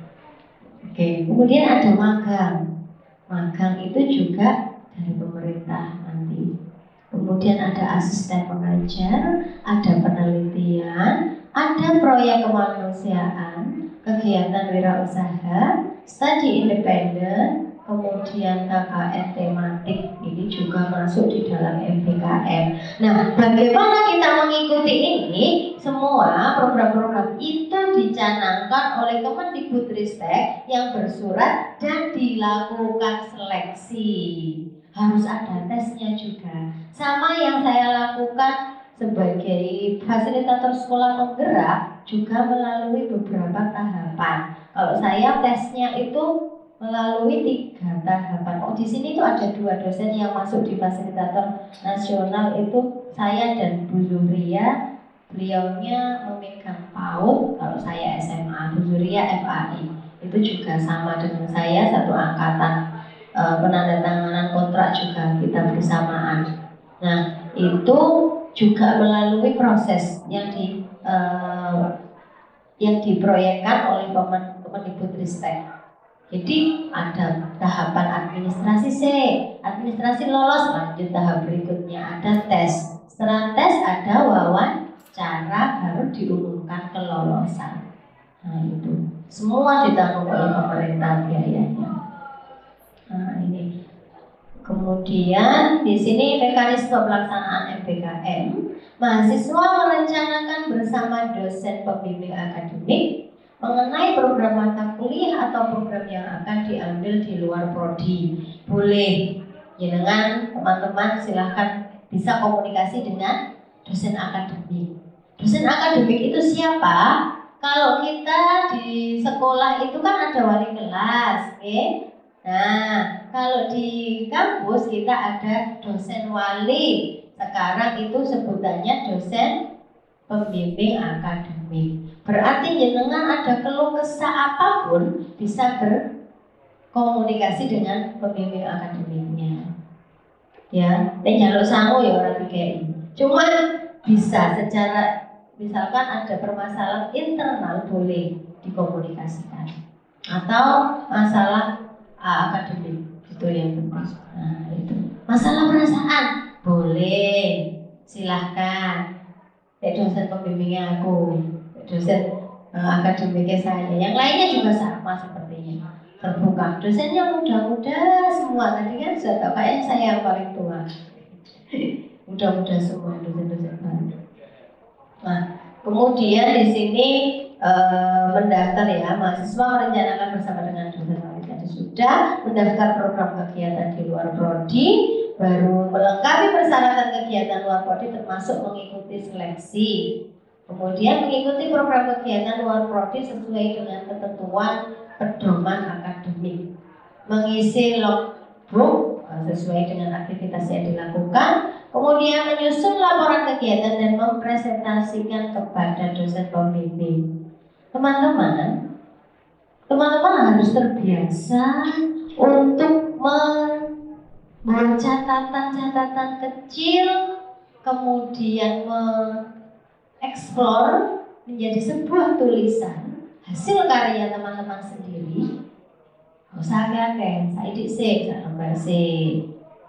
Oke, kemudian ada magang. Magang itu juga dari pemerintah nanti. Kemudian ada asisten pengajar, ada penelitian, ada proyek kemanusiaan, kegiatan wirausaha, studi independen, kemudian KKN tematik. Ini juga masuk di dalam MBKM. Nah, bagaimana kita mengikuti ini? Semua program-program itu dicanangkan oleh Kemendikbudristek yang bersurat dan dilakukan seleksi. Harus ada tesnya juga. Sama yang saya lakukan sebagai fasilitator sekolah penggerak juga melalui beberapa tahapan. Kalau saya tesnya itu melalui 3 tahapan. Oh, di sini tuh ada 2 dosen yang masuk di fasilitator nasional, itu saya dan Bu Zuhria. Beliaunya memegang PAUD, kalau saya SMA, Bu Zuhria FAI. Itu juga sama dengan saya, satu angkatan. Penandatanganan kontrak juga kita bersamaan. Nah, itu juga melalui proses yang diproyekkan oleh Kemendikbudristek. Jadi ada tahapan administrasi C, administrasi lolos, lanjut tahap berikutnya ada tes. Setelah tes ada wawancara, baru diumumkan kelolosan. Nah itu semua ditanggung oleh pemerintah biayanya. Nah ini. Kemudian di sini mekanisme pelaksanaan MBKM. Mahasiswa merencanakan bersama dosen pembimbing akademik mengenai program mata kuliah atau program yang akan diambil di luar prodi. Boleh, ya dengan teman-teman silahkan bisa komunikasi dengan dosen akademik. Dosen akademik itu siapa? Kalau kita di sekolah itu kan ada wali kelas, okay? Nah, kalau di kampus kita ada dosen wali. Sekarang itu sebutannya dosen pembimbing akademik. Berarti jenengan ada keluh kesah apapun bisa berkomunikasi dengan pembimbing akademiknya. Ya, jaluk sangu ya orang kayak ini. Cuma bisa secara misalkan ada permasalahan internal boleh dikomunikasikan atau masalah akademik itu yang penting. Nah, itu masalah perasaan boleh silahkan. Dosen pembimbingnya aku, dosen akademiknya saya, yang lainnya juga sama sepertinya terbuka. Dosennya muda-muda semua, tadi kan sudah tahu kayaknya saya yang paling tua. Muda-muda semua dosen-dosen baru. Nah, kemudian di sini mendaftar ya, mahasiswa merencanakan bersama dengan dosen tadi sudah mendaftar program kegiatan di luar prodi, baru melengkapi persyaratan kegiatan luar prodi termasuk mengikuti seleksi. Kemudian mengikuti program kegiatan luar prodi sesuai dengan ketentuan pedoman akademik. Mengisi logbook sesuai dengan aktivitas yang dilakukan. Kemudian menyusun laporan kegiatan dan mempresentasikan kepada dosen pembimbing. Teman-teman harus terbiasa untuk membuat catatan-catatan kecil, kemudian mengeksplor menjadi sebuah tulisan hasil karya teman-teman sendiri. Usah kakek, saya diksi, satu lembar C,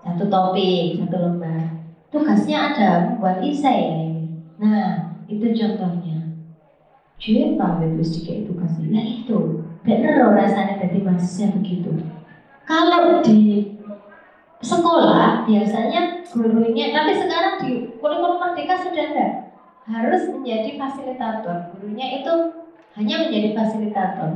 satu topik, satu lembar. Tugasnya ada membuat esai ya ini. Nah, itu contohnya. Jadi tahu itu sedikit tugasnya. Nah itu bener loh rasanya jadi mahasiswa begitu. Kalau di sekolah biasanya gurunya, tapi sekarang di kurikulum Merdeka sudah ada, harus menjadi fasilitator. Gurunya itu hanya menjadi fasilitator.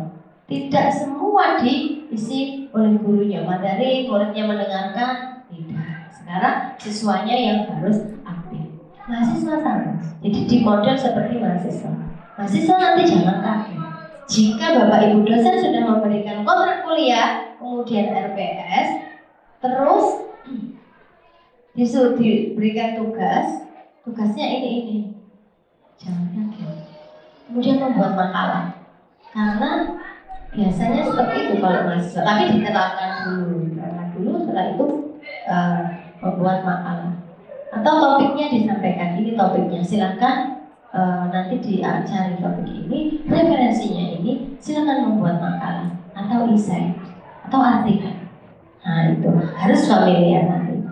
Tidak semua diisi oleh gurunya. Materi muridnya mendengarkan, tidak. Sekarang siswanya yang harus aktif. Mahasiswa sama. Jadi di model seperti mahasiswa. Mahasiswa nanti jangan kaget. Jika Bapak Ibu dosen sudah memberikan kontrak kuliah, kemudian RPS, terus disuruh diberikan tugasnya ini. Jangan kaget. Kemudian membuat makalah. Karena biasanya seperti itu kalau mahasiswa. Tapi diterangkan dulu, setelah itu membuat makalah. Atau topiknya disampaikan, ini topiknya, silakan nanti dicari topik ini, referensinya ini, silakan membuat makalah atau esai atau artikel. Nah itu harus familiar nanti.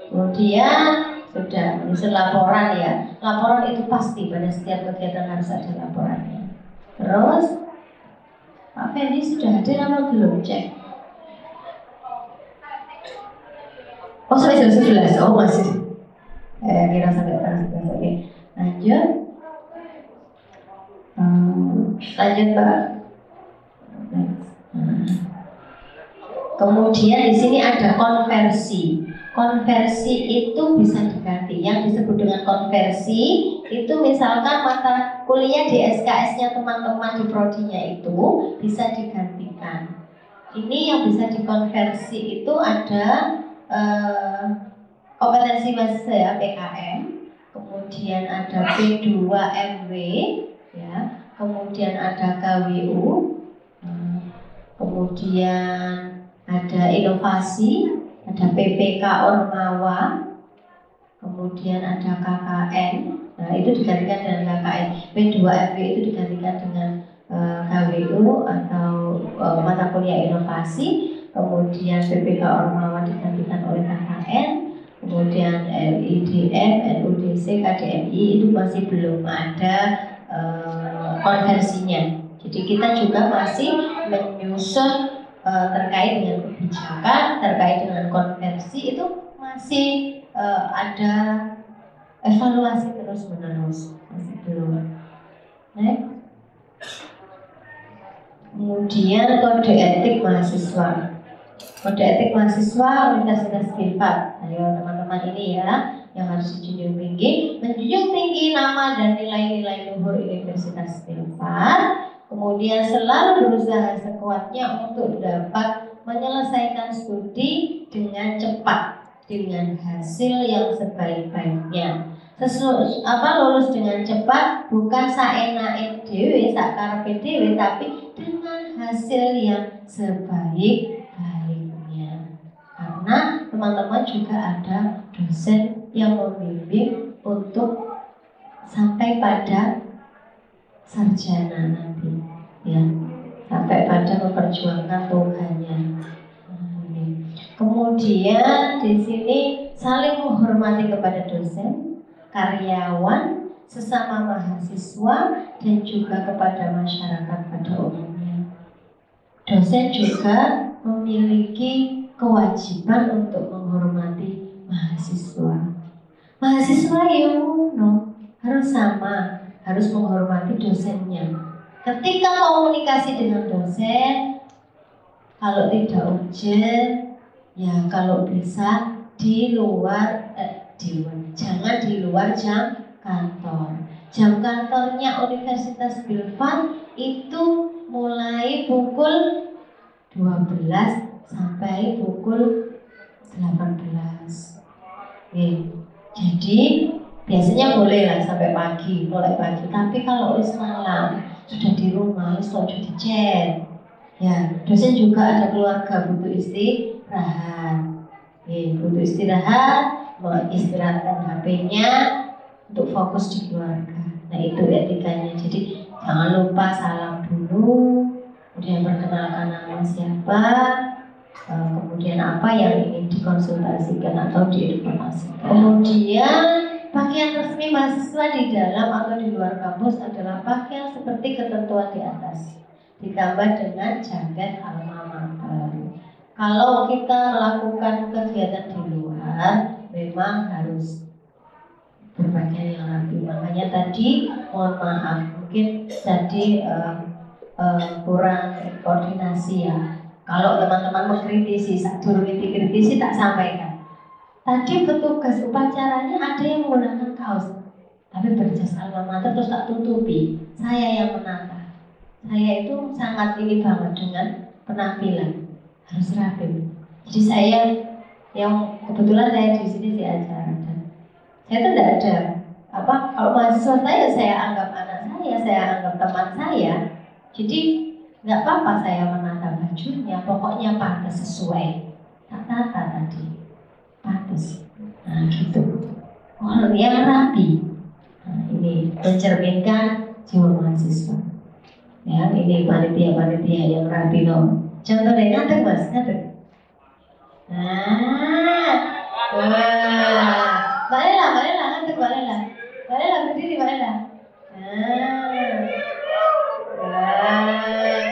Kemudian sudah menyusun laporan ya. Laporan itu pasti pada setiap kegiatan harus ada laporannya. Terus Pak Fendi sudah hadir apa belum? Cek. Oh sampai jam 11. Oh masih. Kira sampai jam 11. Oke. Lanjut. Lanjut Pak. Kemudian di sini ada konversi. Konversi itu bisa diganti. Yang disebut dengan konversi itu misalkan mata kuliah di SKS-nya teman-teman di prodinya itu bisa digantikan. Ini yang bisa dikonversi itu ada kompetensi mahasiswa ya, PKM, kemudian ada P2MW ya, kemudian ada KWU, kemudian ada inovasi, ada PPK Ormawa, kemudian ada KKN. Nah itu digantikan dengan KKN. P2MW itu digantikan dengan KWU atau mata kuliah inovasi. Kemudian PPK Ormawa digantikan oleh KKN. Kemudian LIDM, LUDC, KDMI itu masih belum ada konversinya. Jadi kita juga masih menyusun terkait dengan kebijakan, terkait dengan konversi itu masih ada evaluasi terus menerus, masih belum. Next. Kemudian kode etik mahasiswa. Kode etik mahasiswa Universitas Filsafat. Ayo teman-teman ini ya, yang harus dijunjung tinggi, menjunjung tinggi nama dan nilai-nilai luhur Universitas Filsafat. Kemudian selalu berusaha sekuatnya untuk dapat menyelesaikan studi dengan cepat, dengan hasil yang sebaik-baiknya. Lulus dengan cepat bukan saenake dhewe, sakarepe dhewe, tapi dengan hasil yang sebaik-baiknya. Karena teman-teman juga ada dosen yang membimbing untuk sampai pada sarjana nanti, ya, sampai pada memperjuangkan Tuhannya. Kemudian di sini saling menghormati kepada dosen, karyawan, sesama mahasiswa, dan juga kepada masyarakat pada umumnya. Dosen juga memiliki kewajiban untuk menghormati mahasiswa. Mahasiswa harus sama, harus menghormati dosennya. Ketika komunikasi dengan dosen, kalau tidak urgent, ya kalau bisa jangan di luar jam kantor. Jam kantornya Universitas Filsafat itu mulai pukul 12 sampai pukul 18. Jadi biasanya boleh lah sampai pagi, mulai pagi. Tapi kalau malam sudah di rumah, sudah di chat. Ya, dosen juga ada keluarga, butuh istirahat. Butuh istirahat, istirahatkan HP-nya untuk fokus di keluarga. Nah itu etikanya. Jadi jangan lupa salam dulu, kemudian perkenalkan nama siapa, kemudian apa yang ingin dikonsultasikan atau diinformasikan. Kemudian pakaian resmi mahasiswa di dalam atau di luar kampus adalah pakaian seperti ketentuan di atas. ditambah dengan jaket alma mater. Kalau kita melakukan kegiatan di luar, memang harus berpakaian yang rapi. Makanya tadi mohon maaf, mungkin tadi kurang koordinasi ya. Kalau teman-teman mengkritisi, sadurung dikritisi tak sampaikan. Tadi petugas upacaranya ada yang menggunakan kaos, tapi berjas alma mater terus tak tutupi. Saya yang menata. Saya itu sangat ini banget dengan penampilan, harus rapi. Jadi saya yang kebetulan saya di sini di acara dan saya itu tidak ada kalau mahasiswa saya anggap anak saya anggap teman saya. Jadi nggak apa-apa saya menata bajunya, pokoknya pantas sesuai tak tata tadi, pantas. Nah gitu. Orang yang rapi. Nah, ini mencerminkan jiwa mahasiswa. Ya, ini panitia-panitia yang rapi dong. Contohnya ngadeg mas, ngadeg. Nah, wah, Mbak Lela, ngadeg Mbak Lela. Mbak Lela berdiri Mbak Lela.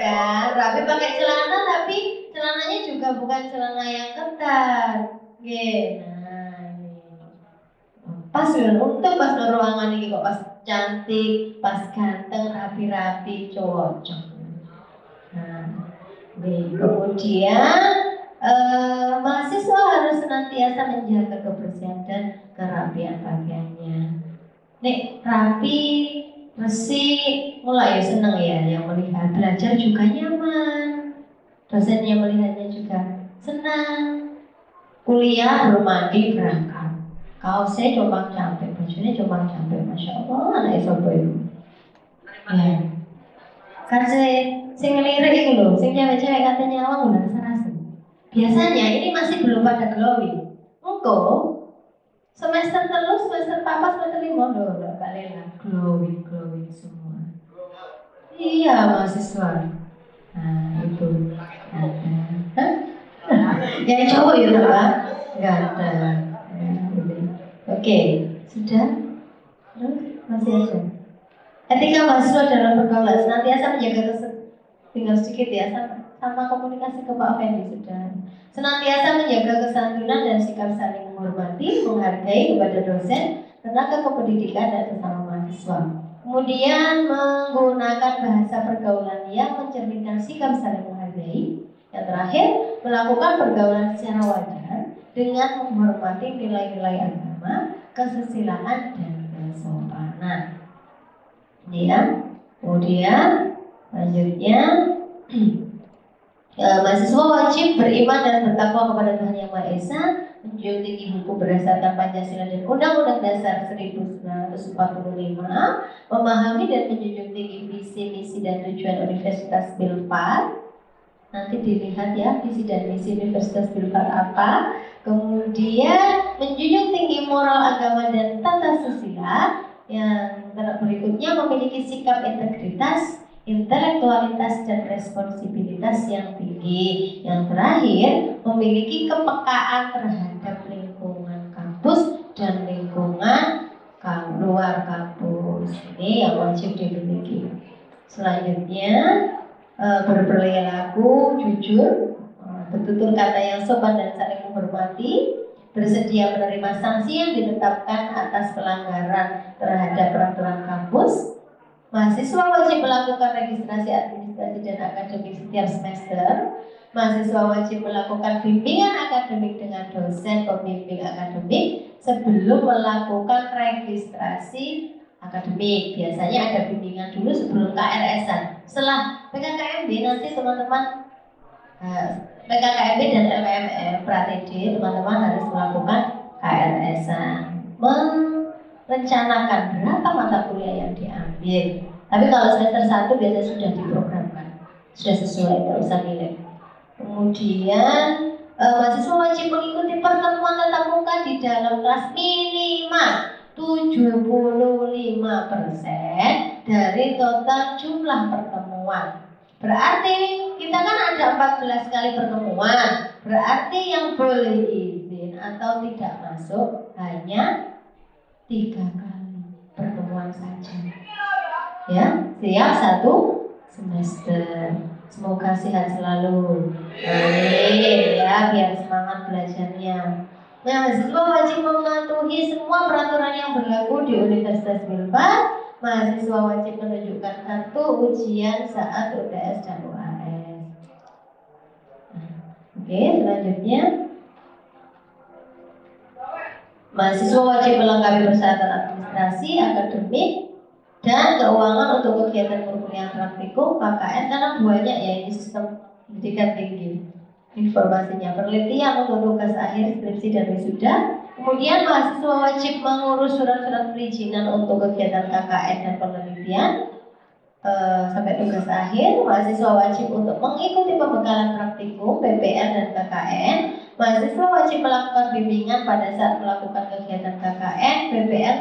Kan, rapi pakai celana tapi celananya juga bukan celana yang ketat. Nah, ini. Pas ya, untung pas di ruangan ini kok pas cantik, pas ganteng, rapi-rapi, cocok. Nah, kemudian mahasiswa harus senantiasa menjaga kebersihan dan kerapian pakaiannya. Nek rapi, bersih, mulai seneng ya yang melihat. Belajar juga nyaman, dosen yang melihatnya juga senang. Kuliah belum mandi berangkat, kaosnya coba capek, bajunya coba capek, masya Allah, anak sopo itu. Ya, kan saya ngelirik itu loh, saya cewek-cewek katanya awang udah rasa. Biasanya ini masih belum pada glowing. Semester telus, semester papa, semester lima loh, Mbak Lela, glowing semua. Iya mahasiswa. Nah itu yang cowok ya Pak? Enggak ada. Oke, sudah? Masih ada. Etika mahasiswa dalam pergaulan senantiasa menjaga tinggal sedikit ya sama komunikasi ke Pak Fendi sudah. Senantiasa menjaga kesantunan dan sikap saling menghormati, menghargai kepada dosen, tenaga kependidikan dan sesama mahasiswa. Kemudian menggunakan bahasa pergaulan yang mencerminkan sikap saling menghargai. Yang terakhir, melakukan pergaulan secara wajar dengan menghormati nilai-nilai agama, kesusilaan dan kesopanan. Ya, kemudian selanjutnya mahasiswa wajib beriman dan bertakwa kepada Tuhan Yang Maha Esa, menjunjung tinggi hukum berdasarkan Pancasila dan Undang-Undang Dasar 1945, memahami dan menjunjung tinggi visi, misi dan tujuan Universitas Filpar. Nanti dilihat ya visi dan misi Universitas Filpar apa. Kemudian menjunjung tinggi moral agama dan tata susila. Yang berikutnya memiliki sikap integritas, intelektualitas dan responsibilitas yang tinggi. Yang terakhir memiliki kepekaan terhadap lingkungan kampus dan lingkungan luar kampus. Ini yang wajib dimiliki. Selanjutnya berperilaku jujur, bertutur kata yang sopan dan saling menghormati, bersedia menerima sanksi yang ditetapkan atas pelanggaran terhadap peraturan kampus. Mahasiswa wajib melakukan registrasi administrasi dan akademik setiap semester. Mahasiswa wajib melakukan bimbingan akademik dengan dosen pembimbing akademik sebelum melakukan registrasi akademik. Biasanya ada bimbingan dulu sebelum KRS-an. Setelah PKKMB nanti teman-teman PKKMB dan LPM Pratd teman-teman harus melakukan KRS-an, merencanakan berapa mata kuliah yang diambil. Tapi kalau semester 1 biasanya sudah diprogramkan, sudah sesuai, nggak usah milih. Kemudian mahasiswa wajib mengikuti pertemuan tatap muka di dalam kelas minimal 75% dari total jumlah pertemuan. Berarti kita kan ada 14 kali pertemuan. Berarti yang boleh izin atau tidak masuk hanya 3 kali pertemuan saja. Ya, siap 1 semester. Semoga sehat selalu. Amin ya, biar semangat belajarnya. Mahasiswa wajib mematuhi semua peraturan yang berlaku di Universitas Milpa. Mahasiswa wajib menunjukkan kartu ujian saat UTS dan UAS. Oke, selanjutnya mahasiswa wajib melengkapi persyaratan administrasi, akademik, dan keuangan untuk kegiatan perkuliahan praktikum, KKN, karena banyak ya ini sistem pendidikan tinggi. Informasinya penelitian untuk tugas akhir, skripsi, dan wisuda. Kemudian mahasiswa wajib mengurus surat-surat perizinan untuk kegiatan KKN dan penelitian sampai tugas akhir. Mahasiswa wajib untuk mengikuti pembekalan praktikum, PPL, dan KKN. Mahasiswa wajib melakukan bimbingan pada saat melakukan kegiatan KKN, PPL,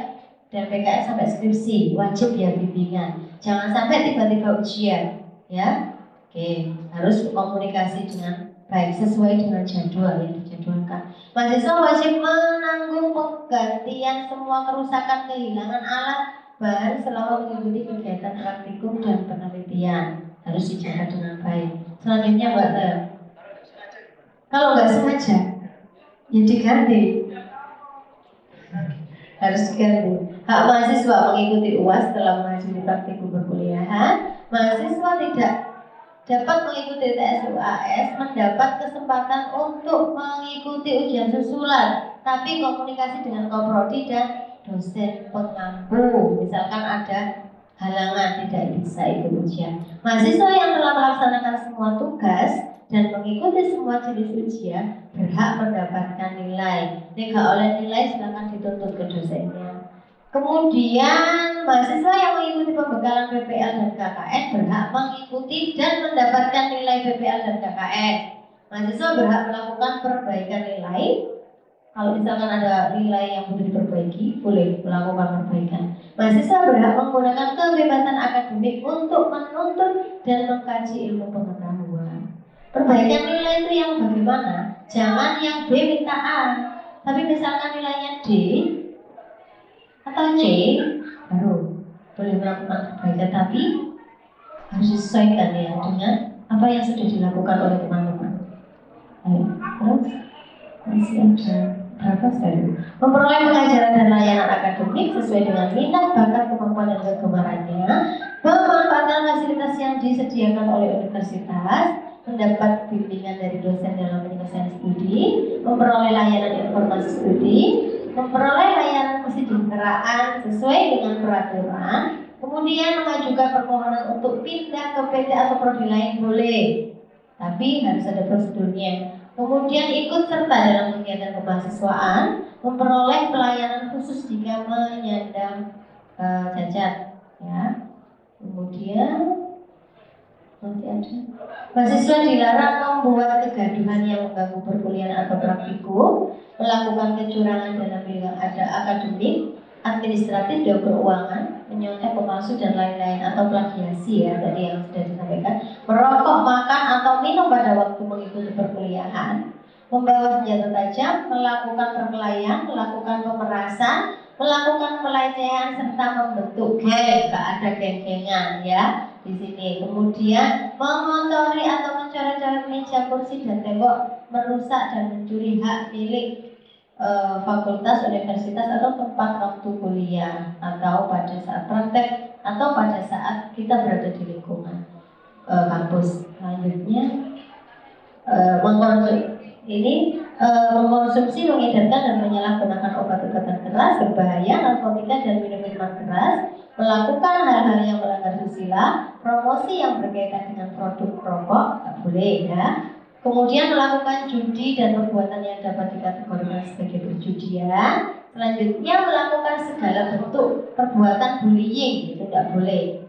dan PKN sampai skripsi. Wajib ya bimbingan. Jangan sampai tiba-tiba ujian, ya. Oke, harus komunikasi dengan baik sesuai dengan jadwal yang dijadwalkan. Mahasiswa wajib menanggung penggantian semua kerusakan kehilangan alat bahan selama mengikuti kegiatan praktikum dan penelitian. Harus dijaga dengan baik. Selanjutnya Mbak Tel. Kalau nggak sengaja, ya diganti. Harus diganti. Hak mahasiswa mengikuti UAS setelah menghadiri praktikum perkuliahan. Mahasiswa tidak dapat mengikuti tes UAS, mendapat kesempatan untuk mengikuti ujian susulan, tapi komunikasi dengan koprodi dan dosen pengampu. Misalkan ada halangan tidak bisa ikut ujian. Mahasiswa yang telah melaksanakan semua tugas dan mengikuti semua jenis ujian berhak mendapatkan nilai. Jika oleh nilai silakan dituntut ke dosennya. Kemudian mahasiswa yang mengikuti pembekalan PPL dan KKN berhak mengikuti dan mendapatkan nilai PPL dan KKN. Mahasiswa berhak melakukan perbaikan nilai. Kalau misalkan ada nilai yang perlu diperbaiki, boleh melakukan perbaikan. Mahasiswa berhak menggunakan kebebasan akademik untuk menuntut dan mengkaji ilmu pengetahuan. Perbaikan nilai itu yang bagaimana? Jangan yang B minta A, tapi misalkan nilainya D atau C, baru boleh melakukan perbaikan, tapi harus disesuaikan ya dengan apa yang sudah dilakukan oleh teman-teman. Terus masih ada berapa sekali? Memperoleh pengajaran dan layanan akademik sesuai dengan minat, bakat, kemampuan, dan kegemarannya. Memanfaatkan fasilitas yang disediakan oleh universitas. Mendapat bimbingan dari dosen dalam penyelesaian studi. Memperoleh layanan informasi studi. Memperoleh layanan kesejahteraan sesuai dengan peraturan. Kemudian mengajukan permohonan untuk pindah ke PT atau prodi lain boleh, tapi harus ada prosedurnya. Kemudian ikut serta dalam kegiatan kemahasiswaan, memperoleh pelayanan khusus jika menyandang cacat, ya. Kemudian nanti ada mahasiswa dilarang membuat kegaduhan yang mengganggu perkuliahan atau praktikum, melakukan kecurangan dalam bidang ada akademik, administratif, dan keuangan, menyontek, pemalsu, dan lain-lain, atau plagiasi ya tadi yang sudah disampaikan, merokok, makan, atau minum pada waktu mengikuti perkuliahan, membawa senjata tajam, melakukan perkelahian, melakukan pemerasan, melakukan pelecehan, serta membentuk geng. Gak ada geng-gengan ya di sini. Kemudian mengotori atau mencoret-coret meja, kursi, dan tembok, merusak dan mencuri hak milik fakultas, universitas, atau tempat waktu kuliah, atau pada saat praktek, atau pada saat kita berada di lingkungan kampus. Selanjutnya mengkonsumsi, mengedarkan, dan menyalahgunakan obat-obatan keras berbahaya, narkotika, dan minuman keras, melakukan hal-hal yang melanggar susila, promosi yang berkaitan dengan produk rokok, tak boleh ya. Kemudian melakukan judi dan perbuatan yang dapat dikategorikan sebagai perjudian. Selanjutnya melakukan segala bentuk perbuatan bullying, itu tidak boleh.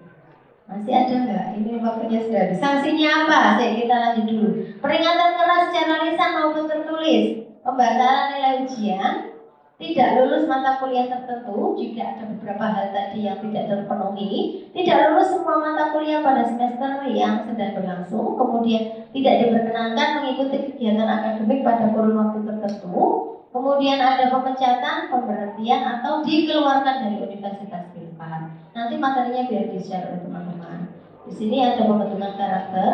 Masih ada nggak? Ini waktunya sudah habis. Sanksinya apa? Kita lanjut dulu. Peringatan keras secara lisan maupun tertulis, pembatalan nilai ujian, tidak lulus mata kuliah tertentu jika ada beberapa hal tadi yang tidak terpenuhi, tidak lulus semua mata kuliah pada semester yang sedang berlangsung, kemudian tidak diperkenankan mengikuti kegiatan akademik pada kurun waktu tertentu, kemudian ada pemecatan, pemberhentian, atau dikeluarkan dari Universitas Filpar. Nanti materinya biar di-share oleh teman-teman. Di sini ada pembentukan karakter,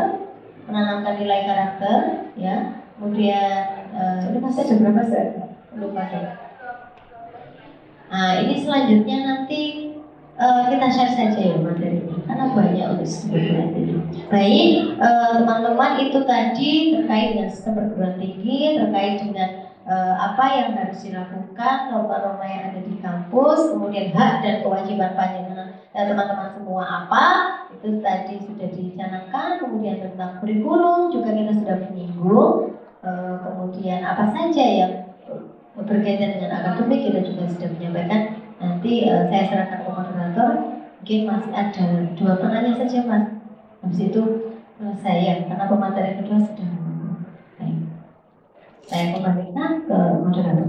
menanamkan nilai karakter, ya. Kemudian ini masih ada berapa saya? Lupa saya. Nah, ini selanjutnya nanti kita share saja ya materi ini, karena banyak untuk sebetulnya ini. Baik, teman-teman, itu tadi terkait dengan sistem perguruan tinggi, terkait dengan apa yang harus dilakukan, norma-norma yang ada di kampus, kemudian hak dan kewajiban panjenengan teman-teman semua apa, itu tadi sudah dicanangkan. Kemudian tentang kurikulum juga kita sudah menyinggung. Kemudian apa saja yang berkaitan dengan akademik kita juga sudah menyampaikan. Nanti saya serahkan ke moderator. Mungkin masih ada 2 pertanyaan saja, Mas. Habis itu saya, karena pemateri kedua sudah. Baik. Saya kembalikan ke moderator.